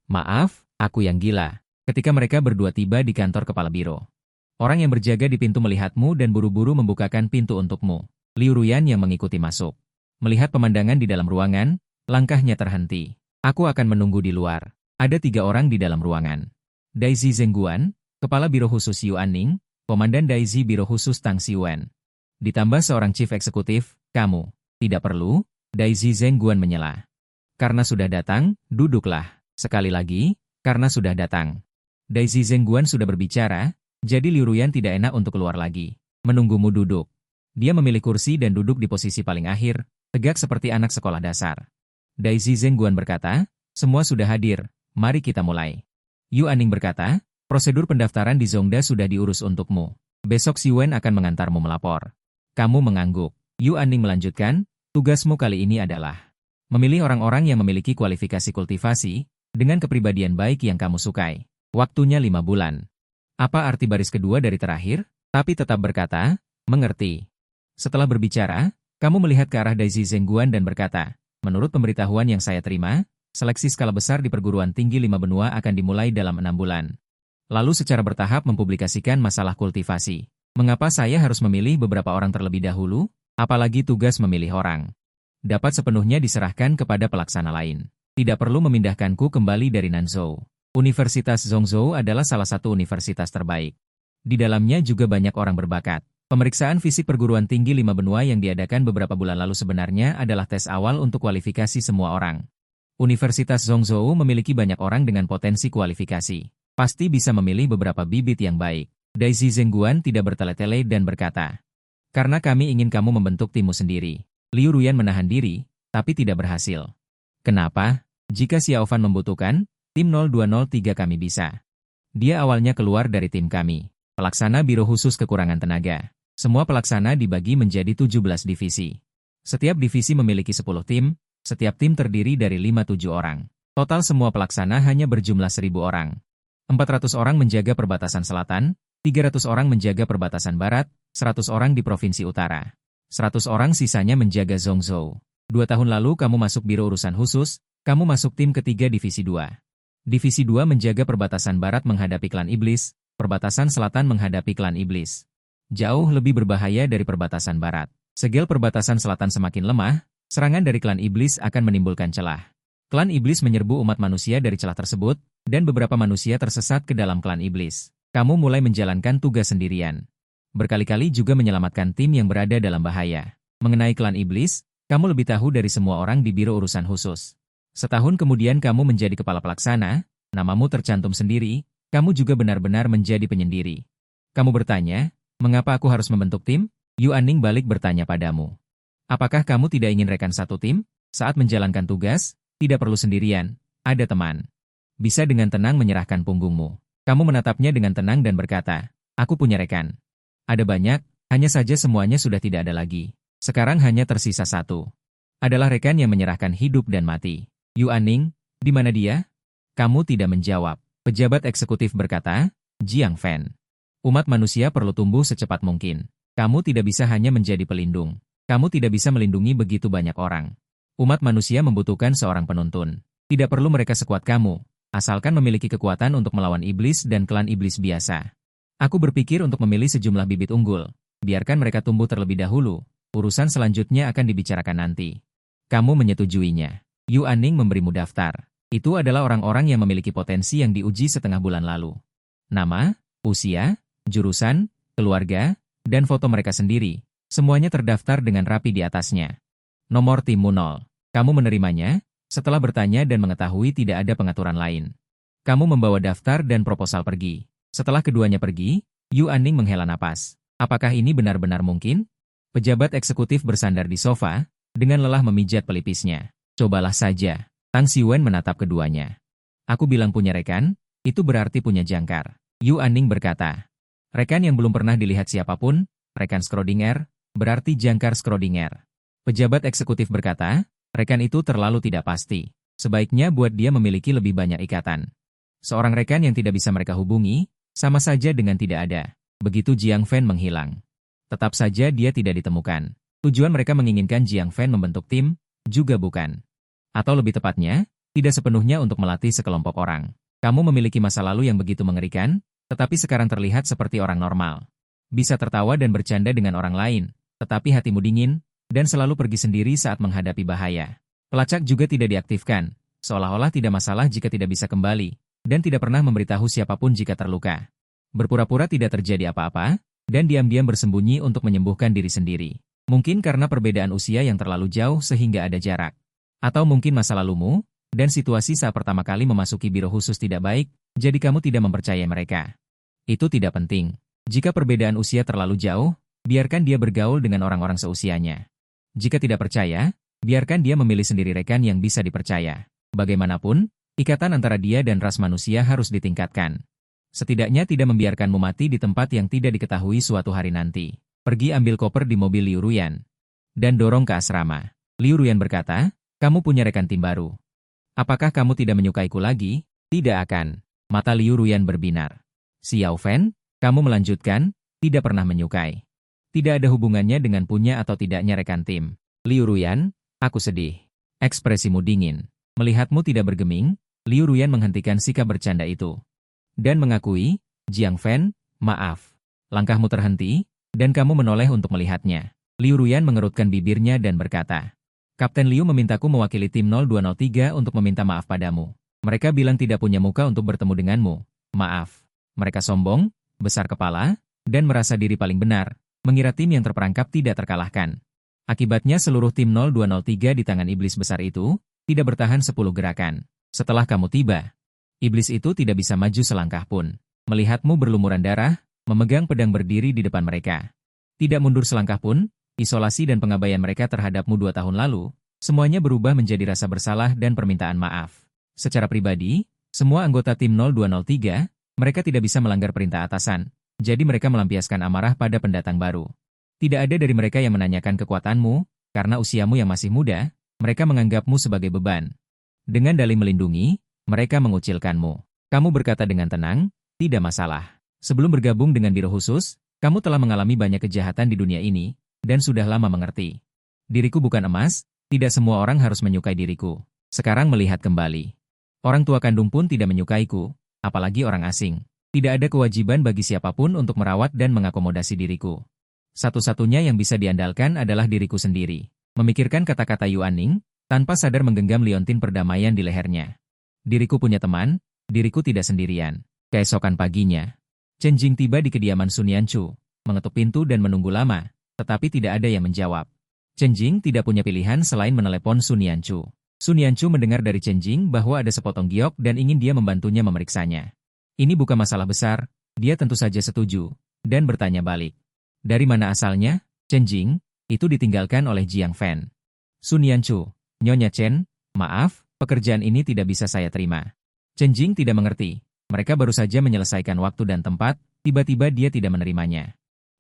Maaf, aku yang gila. Ketika mereka berdua tiba di kantor kepala biro. Orang yang berjaga di pintu melihatmu dan buru-buru membukakan pintu untukmu. Liu Ruyan yang mengikuti masuk. Melihat pemandangan di dalam ruangan, langkahnya terhenti. Aku akan menunggu di luar. Ada 3 orang di dalam ruangan. Daisy Zhengguan, Kepala Biro Khusus Yu Anning, Komandan Daisy Biro Khusus Tang Siwen. Ditambah seorang Chief Eksekutif, kamu. Tidak perlu, Daisy Zhengguan menyela. Karena sudah datang, duduklah. Sekali lagi, karena sudah datang. Daisy Zhengguan sudah berbicara, jadi Liu Ruyan tidak enak untuk keluar lagi. Menunggumu duduk. Dia memilih kursi dan duduk di posisi paling akhir, tegak seperti anak sekolah dasar. Daisy Zhengguan berkata, semua sudah hadir, mari kita mulai. Yu Aning berkata, prosedur pendaftaran di Zongda sudah diurus untukmu. Besok Si Wen akan mengantarmu melapor. Kamu mengangguk. Yu Aning melanjutkan, tugasmu kali ini adalah memilih orang-orang yang memiliki kualifikasi kultivasi, dengan kepribadian baik yang kamu sukai. Waktunya 5 bulan. Apa arti baris kedua dari terakhir? Tapi tetap berkata, mengerti. Setelah berbicara, kamu melihat ke arah Daisy Zhengguan dan berkata, menurut pemberitahuan yang saya terima, seleksi skala besar di perguruan tinggi 5 benua akan dimulai dalam 6 bulan. Lalu secara bertahap mempublikasikan masalah kultivasi. Mengapa saya harus memilih beberapa orang terlebih dahulu? Apalagi tugas memilih orang dapat sepenuhnya diserahkan kepada pelaksana lain. Tidak perlu memindahkanku kembali dari Nanzhou. Universitas Zhongzhou adalah salah satu universitas terbaik. Di dalamnya juga banyak orang berbakat. Pemeriksaan fisik perguruan tinggi 5 benua yang diadakan beberapa bulan lalu sebenarnya adalah tes awal untuk kualifikasi semua orang. Universitas Zhongzhou memiliki banyak orang dengan potensi kualifikasi. Pasti bisa memilih beberapa bibit yang baik. Daisy Zhengguan tidak bertele-tele dan berkata, karena kami ingin kamu membentuk timmu sendiri. Liu Ruyan menahan diri, tapi tidak berhasil. Kenapa? Jika Xiao Fan membutuhkan, tim 0203 kami bisa. Dia awalnya keluar dari tim kami. Pelaksana Biro Khusus Kekurangan Tenaga. Semua pelaksana dibagi menjadi 17 divisi. Setiap divisi memiliki 10 tim, setiap tim terdiri dari 5-7 orang. Total semua pelaksana hanya berjumlah 1.000 orang. 400 orang menjaga perbatasan selatan, 300 orang menjaga perbatasan barat, 100 orang di Provinsi Utara. 100 orang sisanya menjaga Zhongzhou. 2 tahun lalu kamu masuk Biro Urusan Khusus, kamu masuk tim ketiga Divisi 2. Divisi 2 menjaga perbatasan barat menghadapi klan iblis, perbatasan selatan menghadapi klan iblis. Jauh lebih berbahaya dari perbatasan barat. Segel perbatasan selatan semakin lemah, serangan dari klan iblis akan menimbulkan celah. Klan iblis menyerbu umat manusia dari celah tersebut, dan beberapa manusia tersesat ke dalam klan iblis. Kamu mulai menjalankan tugas sendirian. Berkali-kali juga menyelamatkan tim yang berada dalam bahaya. Mengenai klan iblis, kamu lebih tahu dari semua orang di Biro Urusan Khusus. Setahun kemudian kamu menjadi kepala pelaksana, namamu tercantum sendiri, kamu juga benar-benar menjadi penyendiri. Kamu bertanya, mengapa aku harus membentuk tim? Yu Aning balik bertanya padamu. Apakah kamu tidak ingin rekan satu tim? Saat menjalankan tugas, tidak perlu sendirian, ada teman. Bisa dengan tenang menyerahkan punggungmu. Kamu menatapnya dengan tenang dan berkata, aku punya rekan. Ada banyak, hanya saja semuanya sudah tidak ada lagi. Sekarang hanya tersisa satu. Adalah rekan yang menyerahkan hidup dan mati. Yu Aning, di mana dia? Kamu tidak menjawab. Pejabat eksekutif berkata, Jiang Fan. Umat manusia perlu tumbuh secepat mungkin. Kamu tidak bisa hanya menjadi pelindung. Kamu tidak bisa melindungi begitu banyak orang. Umat manusia membutuhkan seorang penuntun. Tidak perlu mereka sekuat kamu, asalkan memiliki kekuatan untuk melawan iblis dan klan iblis biasa. Aku berpikir untuk memilih sejumlah bibit unggul. Biarkan mereka tumbuh terlebih dahulu. Urusan selanjutnya akan dibicarakan nanti. Kamu menyetujuinya. Yu Aning memberimu daftar. Itu adalah orang-orang yang memiliki potensi yang diuji setengah bulan lalu. Nama, usia, jurusan, keluarga, dan foto mereka sendiri. Semuanya terdaftar dengan rapi di atasnya. Nomor timmu 0. Kamu menerimanya, setelah bertanya dan mengetahui tidak ada pengaturan lain. Kamu membawa daftar dan proposal pergi. Setelah keduanya pergi, Yu Aning menghela napas. Apakah ini benar-benar mungkin? Pejabat eksekutif bersandar di sofa, dengan lelah memijat pelipisnya. Cobalah saja. Tang Xiwen menatap keduanya. Aku bilang punya rekan, itu berarti punya jangkar. Yu Aning berkata. Rekan yang belum pernah dilihat siapapun, rekan Schrödinger, berarti jangkar Schrödinger. Pejabat eksekutif berkata, rekan itu terlalu tidak pasti. Sebaiknya buat dia memiliki lebih banyak ikatan. Seorang rekan yang tidak bisa mereka hubungi, sama saja dengan tidak ada. Begitu Jiang Fan menghilang. Tetap saja dia tidak ditemukan. Tujuan mereka menginginkan Jiang Fan membentuk tim, juga bukan. Atau lebih tepatnya, tidak sepenuhnya untuk melatih sekelompok orang. Kamu memiliki masa lalu yang begitu mengerikan, tetapi sekarang terlihat seperti orang normal. Bisa tertawa dan bercanda dengan orang lain, tetapi hatimu dingin, dan selalu pergi sendiri saat menghadapi bahaya. Pelacak juga tidak diaktifkan, seolah-olah tidak masalah jika tidak bisa kembali, dan tidak pernah memberitahu siapapun jika terluka. Berpura-pura tidak terjadi apa-apa, dan diam-diam bersembunyi untuk menyembuhkan diri sendiri. Mungkin karena perbedaan usia yang terlalu jauh sehingga ada jarak. Atau mungkin masa lalumu, Dan situasi saat pertama kali memasuki biro khusus tidak baik, jadi kamu tidak mempercayai mereka. Itu tidak penting. Jika perbedaan usia terlalu jauh, biarkan dia bergaul dengan orang-orang seusianya. Jika tidak percaya, biarkan dia memilih sendiri rekan yang bisa dipercaya. Bagaimanapun, ikatan antara dia dan ras manusia harus ditingkatkan. Setidaknya tidak membiarkanmu mati di tempat yang tidak diketahui suatu hari nanti. Pergi ambil koper di mobil Liu Ruyan. Dan dorong ke asrama. Liu Ruyan berkata, kamu punya rekan tim baru. Apakah kamu tidak menyukaiku lagi? Tidak akan. Mata Liu Ruyan berbinar. Xiao Fan, kamu melanjutkan, tidak pernah menyukai. Tidak ada hubungannya dengan punya atau tidaknya rekan tim. Liu Ruyan, aku sedih. Ekspresimu dingin. Melihatmu tidak bergeming, Liu Ruyan menghentikan sikap bercanda itu. Dan mengakui, Jiang Fan, maaf. Langkahmu terhenti, dan kamu menoleh untuk melihatnya. Liu Ruyan mengerutkan bibirnya dan berkata, Kapten Liu memintaku mewakili tim 0203 untuk meminta maaf padamu. Mereka bilang tidak punya muka untuk bertemu denganmu. Maaf. Mereka sombong, besar kepala, dan merasa diri paling benar, mengira tim yang terperangkap tidak terkalahkan. Akibatnya seluruh tim 0203 di tangan iblis besar itu, tidak bertahan 10 gerakan. Setelah kamu tiba, iblis itu tidak bisa maju selangkah pun. Melihatmu berlumuran darah, memegang pedang berdiri di depan mereka. Tidak mundur selangkah pun, isolasi dan pengabaian mereka terhadapmu 2 tahun lalu, semuanya berubah menjadi rasa bersalah dan permintaan maaf. Secara pribadi, semua anggota tim 0203, mereka tidak bisa melanggar perintah atasan, jadi mereka melampiaskan amarah pada pendatang baru. Tidak ada dari mereka yang menanyakan kekuatanmu, karena usiamu yang masih muda, mereka menganggapmu sebagai beban. Dengan dalih melindungi, mereka mengucilkanmu. Kamu berkata dengan tenang, tidak masalah. Sebelum bergabung dengan biro khusus, kamu telah mengalami banyak kejahatan di dunia ini, dan sudah lama mengerti. Diriku bukan emas, tidak semua orang harus menyukai diriku. Sekarang melihat kembali. Orang tua kandung pun tidak menyukaiku, apalagi orang asing. Tidak ada kewajiban bagi siapapun untuk merawat dan mengakomodasi diriku. Satu-satunya yang bisa diandalkan adalah diriku sendiri. Memikirkan kata-kata Yuaning, tanpa sadar menggenggam liontin perdamaian di lehernya. Diriku punya teman, diriku tidak sendirian. Keesokan paginya, Chen Jing tiba di kediaman Sun Yanchu, mengetuk pintu dan menunggu lama. Tetapi tidak ada yang menjawab. Chen Jing tidak punya pilihan selain menelepon Sun Yanchu. Sun Yanchu mendengar dari Chen Jing bahwa ada sepotong giok dan ingin dia membantunya memeriksanya. Ini bukan masalah besar, dia tentu saja setuju, dan bertanya balik. Dari mana asalnya? Chen Jing, itu ditinggalkan oleh Jiang Fan. Sun Yanchu, Nyonya Chen, maaf, pekerjaan ini tidak bisa saya terima. Chen Jing tidak mengerti, mereka baru saja menyelesaikan waktu dan tempat, tiba-tiba dia tidak menerimanya.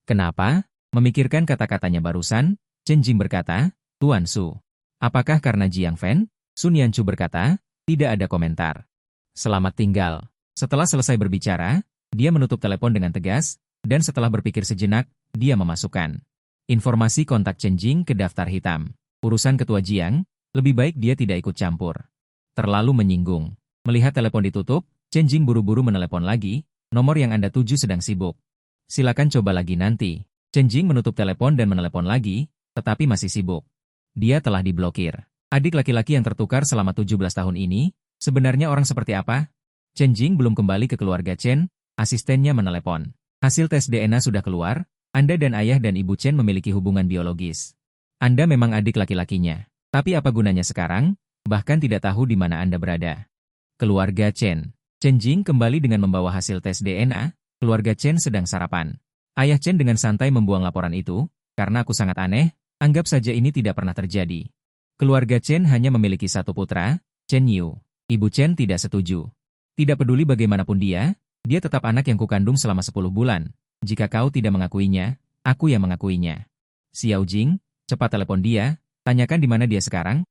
Kenapa? Memikirkan kata-katanya barusan, Chen Jing berkata, Tuan Su. Apakah karena Jiang Fan? Sun Yanchu berkata, tidak ada komentar. Selamat tinggal. Setelah selesai berbicara, dia menutup telepon dengan tegas, dan setelah berpikir sejenak, dia memasukkan informasi kontak Chen Jing ke daftar hitam. Urusan ketua Jiang, lebih baik dia tidak ikut campur. Terlalu menyinggung. Melihat telepon ditutup, Chen Jing buru-buru menelepon lagi, nomor yang Anda tuju sedang sibuk. Silakan coba lagi nanti. Chen Jing menutup telepon dan menelepon lagi, tetapi masih sibuk. Dia telah diblokir. Adik laki-laki yang tertukar selama 17 tahun ini, sebenarnya orang seperti apa? Chen Jing belum kembali ke keluarga Chen, asistennya menelepon. Hasil tes DNA sudah keluar, Anda dan ayah dan ibu Chen memiliki hubungan biologis. Anda memang adik laki-lakinya. Tapi apa gunanya sekarang? Bahkan tidak tahu di mana Anda berada. Keluarga Chen. Chen Jing kembali dengan membawa hasil tes DNA, keluarga Chen sedang sarapan. Ayah Chen dengan santai membuang laporan itu, karena aku sangat aneh, anggap saja ini tidak pernah terjadi. Keluarga Chen hanya memiliki satu putra, Chen Yu. Ibu Chen tidak setuju. Tidak peduli bagaimanapun dia tetap anak yang kukandung selama 10 bulan. Jika kau tidak mengakuinya, aku yang mengakuinya. Xiao Jing, cepat telepon dia, tanyakan di mana dia sekarang.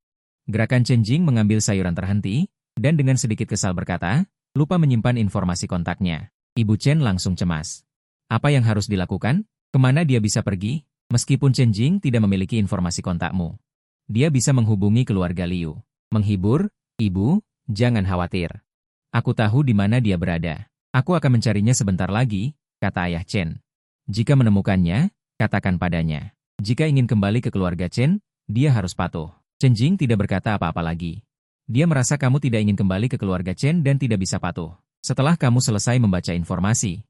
Gerakan Chen Jing mengambil sayuran terhenti, dan dengan sedikit kesal berkata, lupa menyimpan informasi kontaknya. Ibu Chen langsung cemas. Apa yang harus dilakukan? Kemana dia bisa pergi? Meskipun Chen Jing tidak memiliki informasi kontakmu. Dia bisa menghubungi keluarga Liu. Menghibur, Ibu, jangan khawatir. Aku tahu di mana dia berada. Aku akan mencarinya sebentar lagi, kata ayah Chen. Jika menemukannya, katakan padanya. Jika ingin kembali ke keluarga Chen, dia harus patuh. Chen Jing tidak berkata apa-apa lagi. Dia merasa kamu tidak ingin kembali ke keluarga Chen dan tidak bisa patuh. Setelah kamu selesai membaca informasi,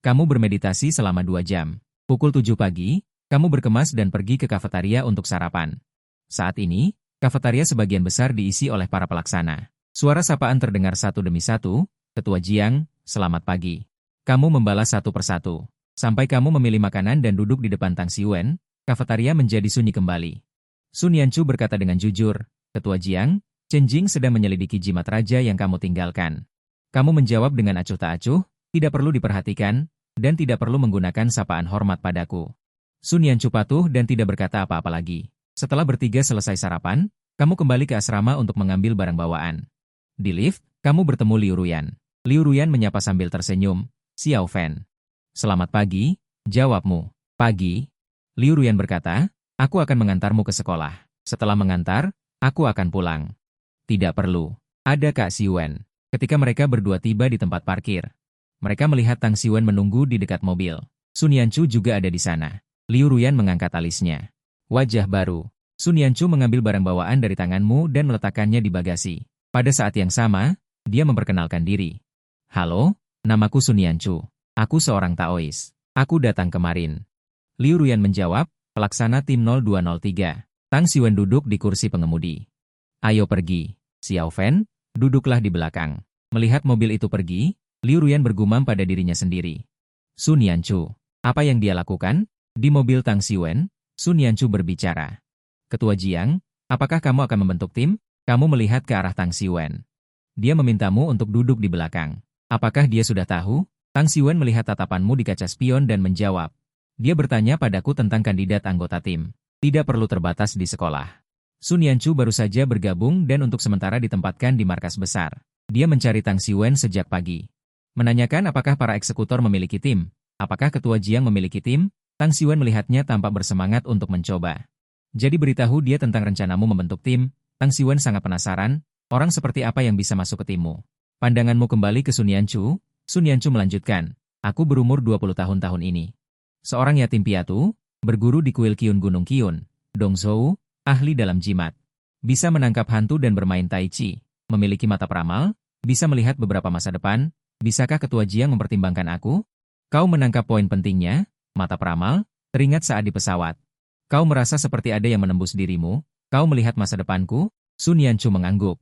kamu bermeditasi selama 2 jam. Pukul 7 pagi, kamu berkemas dan pergi ke kafetaria untuk sarapan. Saat ini, kafetaria sebagian besar diisi oleh para pelaksana. Suara sapaan terdengar satu demi satu, Ketua Jiang, selamat pagi. Kamu membalas satu persatu. Sampai kamu memilih makanan dan duduk di depan Tang Siwen, kafetaria menjadi sunyi kembali. Sun Yanchu berkata dengan jujur, Ketua Jiang, Chen Jing sedang menyelidiki jimat raja yang kamu tinggalkan. Kamu menjawab dengan acuh tak acuh, tidak perlu diperhatikan, dan tidak perlu menggunakan sapaan hormat padaku. Sun Yanchu patuh dan tidak berkata apa-apa lagi. Setelah bertiga selesai sarapan, kamu kembali ke asrama untuk mengambil barang bawaan. Di lift, kamu bertemu Liu Ruyan. Liu Ruyan menyapa sambil tersenyum, Xiao Fan. Selamat pagi, jawabmu. Pagi. Liu Ruyan berkata, aku akan mengantarmu ke sekolah. Setelah mengantar, aku akan pulang. Tidak perlu. Ada Kak Siwen. Ketika mereka berdua tiba di tempat parkir, mereka melihat Tang Siwen menunggu di dekat mobil. Sun Yanchu juga ada di sana. Liu Ruyan mengangkat alisnya. Wajah baru. Sun Yanchu mengambil barang bawaan dari tanganmu dan meletakkannya di bagasi. Pada saat yang sama, dia memperkenalkan diri. Halo, namaku Sun Yanchu. Aku seorang Taois. Aku datang kemarin. Liu Ruyan menjawab, pelaksana tim 0203. Tang Siwen duduk di kursi pengemudi. Ayo pergi. Xiao Fan, duduklah di belakang. Melihat mobil itu pergi, Liu Ruyan bergumam pada dirinya sendiri. Sun Yanchu. Apa yang dia lakukan? Di mobil Tang Siwen, Sun Yanchu berbicara. Ketua Jiang, apakah kamu akan membentuk tim? Kamu melihat ke arah Tang Siwen. Dia memintamu untuk duduk di belakang. Apakah dia sudah tahu? Tang Siwen melihat tatapanmu di kaca spion dan menjawab. Dia bertanya padaku tentang kandidat anggota tim. Tidak perlu terbatas di sekolah. Sun Yanchu baru saja bergabung dan untuk sementara ditempatkan di markas besar. Dia mencari Tang Siwen sejak pagi. Menanyakan apakah para eksekutor memiliki tim. Apakah Ketua Jiang memiliki tim? Tang Siwen melihatnya tampak bersemangat untuk mencoba. Jadi beritahu dia tentang rencanamu membentuk tim. Tang Siwen sangat penasaran, orang seperti apa yang bisa masuk ke timmu. Pandanganmu kembali ke Sun Yanchu. Sun Yanchu melanjutkan, aku berumur 20 tahun ini. Seorang yatim piatu, berguru di kuil Qiyun Gunung Qiyun, Dongzhou, ahli dalam jimat. Bisa menangkap hantu dan bermain tai chi, memiliki mata peramal, bisa melihat beberapa masa depan. Bisakah Ketua Jiang mempertimbangkan aku? Kau menangkap poin pentingnya, mata peramal, teringat saat di pesawat. Kau merasa seperti ada yang menembus dirimu. Kau melihat masa depanku? Sun Yanchu mengangguk.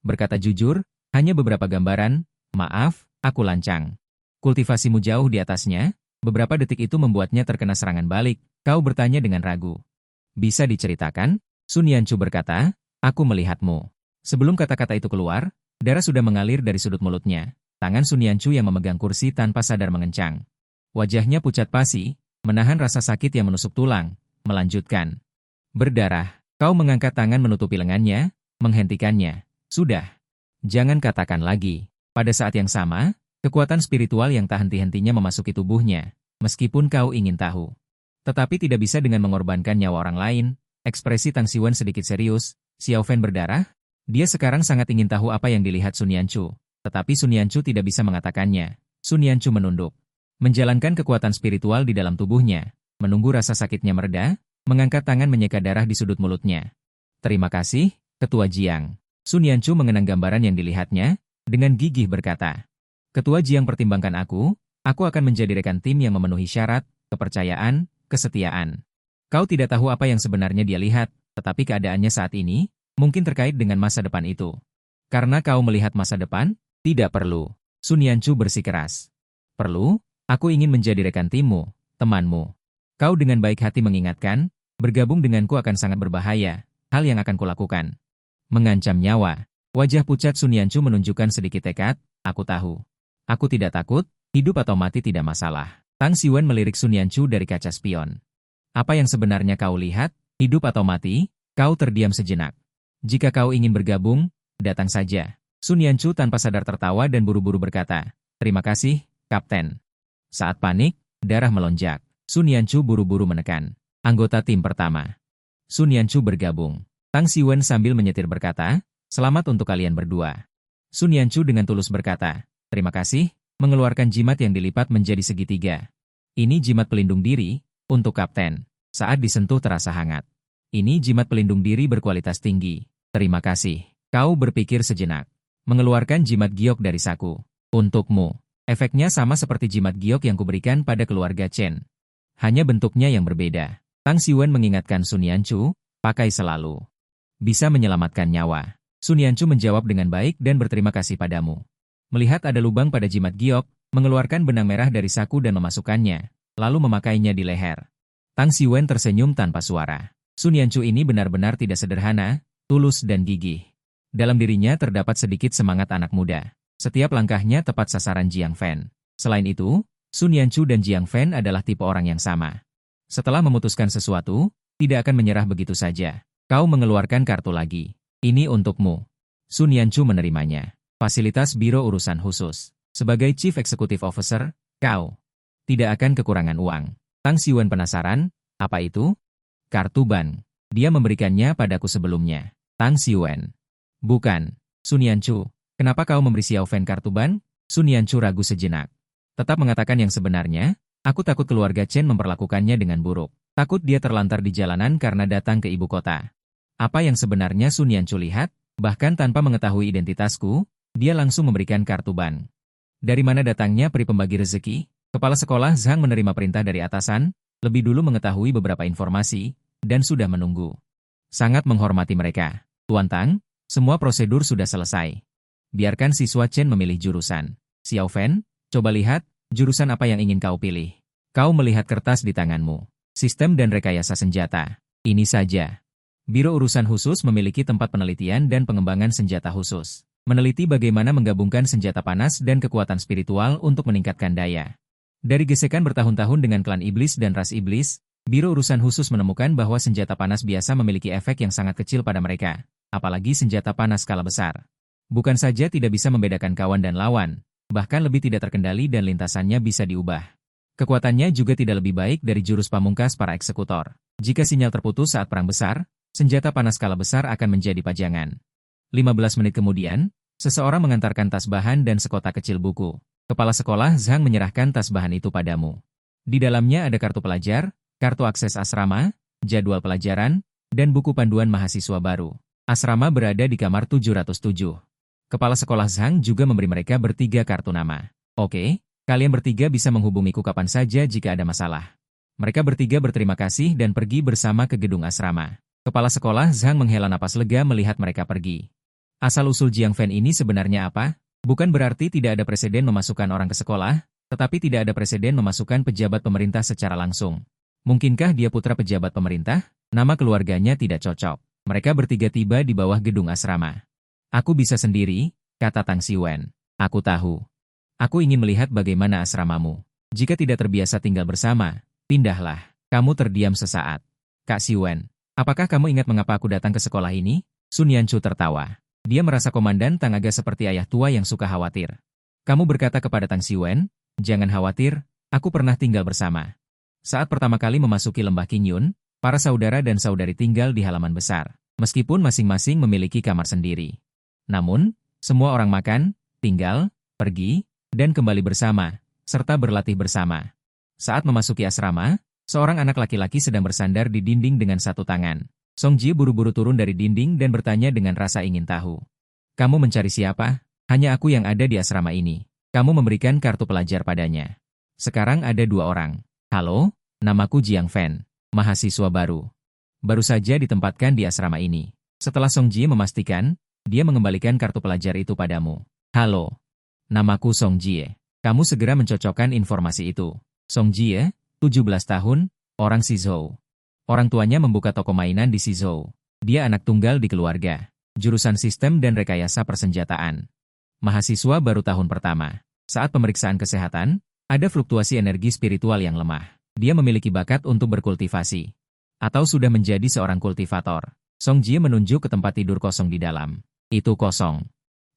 Berkata jujur, hanya beberapa gambaran, maaf, aku lancang. Kultivasimu jauh di atasnya, beberapa detik itu membuatnya terkena serangan balik. Kau bertanya dengan ragu. Bisa diceritakan? Sun Yanchu berkata, aku melihatmu. Sebelum kata-kata itu keluar, darah sudah mengalir dari sudut mulutnya. Tangan Sun Yanchu yang memegang kursi tanpa sadar mengencang. Wajahnya pucat pasi, menahan rasa sakit yang menusuk tulang, melanjutkan. Berdarah. Kau mengangkat tangan menutupi lengannya, menghentikannya. Sudah. Jangan katakan lagi. Pada saat yang sama, kekuatan spiritual yang tak henti-hentinya memasuki tubuhnya, meskipun kau ingin tahu. Tetapi tidak bisa dengan mengorbankan nyawa orang lain. Ekspresi Tang Siwen sedikit serius. Xiao Fan berdarah. Dia sekarang sangat ingin tahu apa yang dilihat Sun Yanchu. Tetapi Sun Yanchu tidak bisa mengatakannya. Sun Yanchu menunduk. Menjalankan kekuatan spiritual di dalam tubuhnya. Menunggu rasa sakitnya mereda. Mengangkat tangan menyeka darah di sudut mulutnya. Terima kasih, Ketua Jiang. Sun Yanchu mengenang gambaran yang dilihatnya, dengan gigih berkata. Ketua Jiang pertimbangkan aku akan menjadi rekan tim yang memenuhi syarat, kepercayaan, kesetiaan. Kau tidak tahu apa yang sebenarnya dia lihat, tetapi keadaannya saat ini, mungkin terkait dengan masa depan itu. Karena kau melihat masa depan, tidak perlu. Sun Yanchu bersikeras. Perlu, aku ingin menjadi rekan timmu, temanmu. Kau dengan baik hati mengingatkan, bergabung denganku akan sangat berbahaya, hal yang akan kulakukan. Mengancam nyawa. Wajah pucat Sun Yanchu menunjukkan sedikit tekad, aku tahu. Aku tidak takut, hidup atau mati tidak masalah. Tang Siwen melirik Sun Yanchu dari kaca spion. Apa yang sebenarnya kau lihat, hidup atau mati? Kau terdiam sejenak. Jika kau ingin bergabung, datang saja. Sun Yanchu tanpa sadar tertawa dan buru-buru berkata, terima kasih, Kapten. Saat panik, darah melonjak. Sun Yanchu buru-buru menekan. Anggota tim pertama. Sun Yanchu bergabung. Tang Siwen sambil menyetir berkata, selamat untuk kalian berdua. Sun Yanchu dengan tulus berkata, terima kasih, mengeluarkan jimat yang dilipat menjadi segitiga. Ini jimat pelindung diri, untuk Kapten. Saat disentuh terasa hangat. Ini jimat pelindung diri berkualitas tinggi. Terima kasih. Kau berpikir sejenak. Mengeluarkan jimat giok dari saku. Untukmu. Efeknya sama seperti jimat giok yang kuberikan pada keluarga Chen. Hanya bentuknya yang berbeda. Tang Siwen mengingatkan Sun Yanchu, pakai selalu. Bisa menyelamatkan nyawa. Sun Yanchu menjawab dengan baik dan berterima kasih padamu. Melihat ada lubang pada jimat giok, mengeluarkan benang merah dari saku dan memasukkannya, lalu memakainya di leher. Tang Xiwen tersenyum tanpa suara. Sun Yanchu ini benar-benar tidak sederhana, tulus dan gigih. Dalam dirinya terdapat sedikit semangat anak muda. Setiap langkahnya tepat sasaran Jiang Fan. Selain itu, Sun Yanchu dan Jiang Fan adalah tipe orang yang sama. Setelah memutuskan sesuatu, tidak akan menyerah begitu saja. Kau mengeluarkan kartu lagi. Ini untukmu. Sun Yanchu menerimanya. Fasilitas Biro Urusan Khusus. Sebagai Chief Executive Officer, kau tidak akan kekurangan uang. Tang Xiwen penasaran, apa itu? Kartu ban. Dia memberikannya padaku sebelumnya. Tang Xiwen. Bukan. Sun Yanchu. Kenapa kau memberi Xiao Fan kartu ban? Sun Yanchu ragu sejenak. Tetap mengatakan yang sebenarnya, aku takut keluarga Chen memperlakukannya dengan buruk. Takut dia terlantar di jalanan karena datang ke ibu kota. Apa yang sebenarnya Sun Yanchu lihat? Bahkan tanpa mengetahui identitasku, dia langsung memberikan kartu ban. Dari mana datangnya peri pembagi rezeki? Kepala sekolah Zhang menerima perintah dari atasan, lebih dulu mengetahui beberapa informasi, dan sudah menunggu. Sangat menghormati mereka. Tuan Tang, semua prosedur sudah selesai. Biarkan siswa Chen memilih jurusan. Xiao Fan, coba lihat, jurusan apa yang ingin kau pilih. Kau melihat kertas di tanganmu. Sistem dan rekayasa senjata. Ini saja. Biro Urusan Khusus memiliki tempat penelitian dan pengembangan senjata khusus. Meneliti bagaimana menggabungkan senjata panas dan kekuatan spiritual untuk meningkatkan daya. Dari gesekan bertahun-tahun dengan klan iblis dan ras iblis, Biro Urusan Khusus menemukan bahwa senjata panas biasa memiliki efek yang sangat kecil pada mereka, apalagi senjata panas skala besar. Bukan saja tidak bisa membedakan kawan dan lawan, bahkan lebih tidak terkendali dan lintasannya bisa diubah. Kekuatannya juga tidak lebih baik dari jurus pamungkas para eksekutor. Jika sinyal terputus saat perang besar, senjata panas skala besar akan menjadi pajangan. 15 menit kemudian, seseorang mengantarkan tas bahan dan sekotak kecil buku. Kepala sekolah Zhang menyerahkan tas bahan itu padamu. Di dalamnya ada kartu pelajar, kartu akses asrama, jadwal pelajaran, dan buku panduan mahasiswa baru. Asrama berada di kamar 707. Kepala sekolah Zhang juga memberi mereka bertiga kartu nama. Oke, kalian bertiga bisa menghubungiku kapan saja jika ada masalah. Mereka bertiga berterima kasih dan pergi bersama ke gedung asrama. Kepala sekolah Zhang menghela napas lega melihat mereka pergi. Asal-usul Jiang Fan ini sebenarnya apa? Bukan berarti tidak ada presiden memasukkan orang ke sekolah, tetapi tidak ada presiden memasukkan pejabat pemerintah secara langsung. Mungkinkah dia putra pejabat pemerintah? Nama keluarganya tidak cocok. Mereka bertiga tiba di bawah gedung asrama. Aku bisa sendiri, kata Tang Xiwen. Aku tahu. Aku ingin melihat bagaimana asramamu. Jika tidak terbiasa tinggal bersama, pindahlah. Kamu terdiam sesaat. Kak Xiwen, apakah kamu ingat mengapa aku datang ke sekolah ini? Sun Yanchu tertawa. Dia merasa Komandan Tang agak seperti ayah tua yang suka khawatir. Kamu berkata kepada Tang Xiwen, jangan khawatir, aku pernah tinggal bersama. Saat pertama kali memasuki lembah Qingyun, para saudara dan saudari tinggal di halaman besar, meskipun masing-masing memiliki kamar sendiri. Namun, semua orang makan, tinggal, pergi, dan kembali bersama, serta berlatih bersama. Saat memasuki asrama, seorang anak laki-laki sedang bersandar di dinding dengan satu tangan. Song Jie buru-buru turun dari dinding dan bertanya dengan rasa ingin tahu. Kamu mencari siapa? Hanya aku yang ada di asrama ini. Kamu memberikan kartu pelajar padanya. Sekarang ada dua orang. Halo, namaku Jiang Fan, mahasiswa baru. Baru saja ditempatkan di asrama ini. Setelah Song Jie memastikan, dia mengembalikan kartu pelajar itu padamu. Halo, namaku Song Jie. Kamu segera mencocokkan informasi itu. Song Jie, 17 tahun, orang Shizhou. Orang tuanya membuka toko mainan di Shizhou. Dia anak tunggal di keluarga. Jurusan sistem dan rekayasa persenjataan. Mahasiswa baru tahun pertama. Saat pemeriksaan kesehatan, ada fluktuasi energi spiritual yang lemah. Dia memiliki bakat untuk berkultivasi. Atau sudah menjadi seorang kultivator. Song Jie menunjuk ke tempat tidur kosong di dalam. Itu kosong.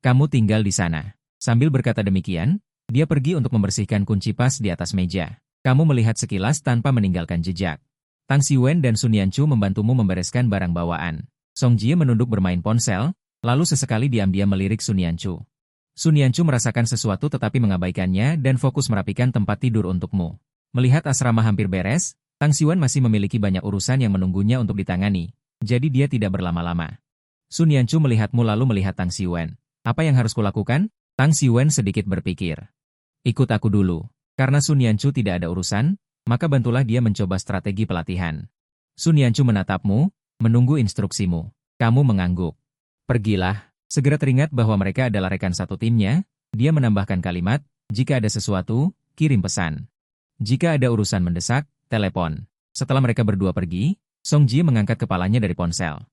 Kamu tinggal di sana. Sambil berkata demikian, dia pergi untuk membersihkan kunci pas di atas meja. Kamu melihat sekilas tanpa meninggalkan jejak. Tang Xiwen dan Sun Yanchu membantumu membereskan barang bawaan. Song Jie menunduk bermain ponsel, lalu sesekali diam-diam melirik Sun Yanchu. Sun Yanchu merasakan sesuatu tetapi mengabaikannya dan fokus merapikan tempat tidur untukmu. Melihat asrama hampir beres, Tang Xiwen masih memiliki banyak urusan yang menunggunya untuk ditangani, jadi dia tidak berlama-lama. Sun Yanchu melihatmu lalu melihat Tang Xiwen. Apa yang harus kulakukan? Tang Xiwen sedikit berpikir. Ikut aku dulu. Karena Sun Yanchu tidak ada urusan, maka bantulah dia mencoba strategi pelatihan. Sun Yanchu menatapmu, menunggu instruksimu. Kamu mengangguk. Pergilah. Segera teringat bahwa mereka adalah rekan satu timnya, dia menambahkan kalimat, jika ada sesuatu, kirim pesan. Jika ada urusan mendesak, telepon. Setelah mereka berdua pergi, Song Ji mengangkat kepalanya dari ponsel.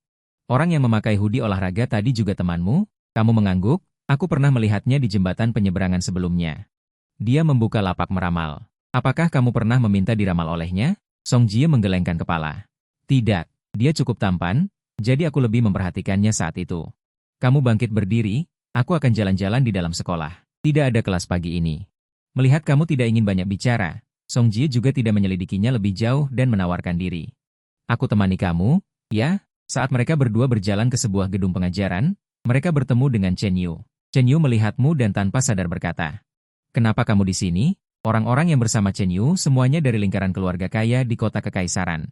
Orang yang memakai hoodie olahraga tadi juga temanmu? Kamu mengangguk? Aku pernah melihatnya di jembatan penyeberangan sebelumnya. Dia membuka lapak meramal. Apakah kamu pernah meminta diramal olehnya? Song Ji menggelengkan kepala. Tidak, dia cukup tampan, jadi aku lebih memperhatikannya saat itu. Kamu bangkit berdiri, aku akan jalan-jalan di dalam sekolah. Tidak ada kelas pagi ini. Melihat kamu tidak ingin banyak bicara, Song Ji juga tidak menyelidikinya lebih jauh dan menawarkan diri. Aku temani kamu, ya? Saat mereka berdua berjalan ke sebuah gedung pengajaran, mereka bertemu dengan Chen Yu. Chen Yu melihatmu dan tanpa sadar berkata, "Kenapa kamu di sini?" Orang-orang yang bersama Chen Yu semuanya dari lingkaran keluarga kaya di kota kekaisaran.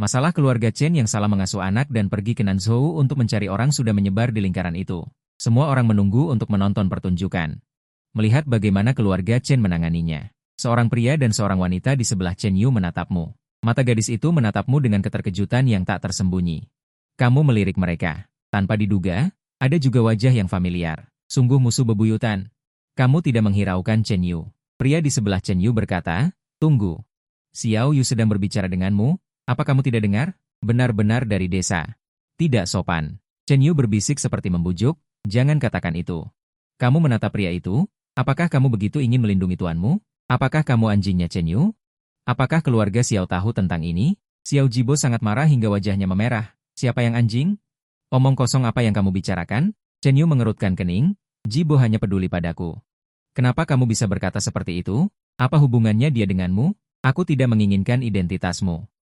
Masalah keluarga Chen yang salah mengasuh anak dan pergi ke Nanzhou untuk mencari orang sudah menyebar di lingkaran itu. Semua orang menunggu untuk menonton pertunjukan. Melihat bagaimana keluarga Chen menanganinya. Seorang pria dan seorang wanita di sebelah Chen Yu menatapmu. Mata gadis itu menatapmu dengan keterkejutan yang tak tersembunyi. Kamu melirik mereka. Tanpa diduga, ada juga wajah yang familiar. Sungguh musuh bebuyutan. Kamu tidak menghiraukan Chen Yu. Pria di sebelah Chen Yu berkata, "Tunggu. Xiao Yu sedang berbicara denganmu, apa kamu tidak dengar? Benar-benar dari desa. Tidak sopan." Chen Yu berbisik seperti membujuk, "Jangan katakan itu." Kamu menatap pria itu, "Apakah kamu begitu ingin melindungi tuanmu? Apakah kamu anjingnya Chen Yu? Apakah keluarga Xiao tahu tentang ini?" Xiao Jibo sangat marah hingga wajahnya memerah. "Siapa yang anjing? Omong kosong apa yang kamu bicarakan?" Chen Yu mengerutkan kening, "Jibo hanya peduli padaku." "Kenapa kamu bisa berkata seperti itu? Apa hubungannya dia denganmu? Aku tidak menginginkan identitasmu."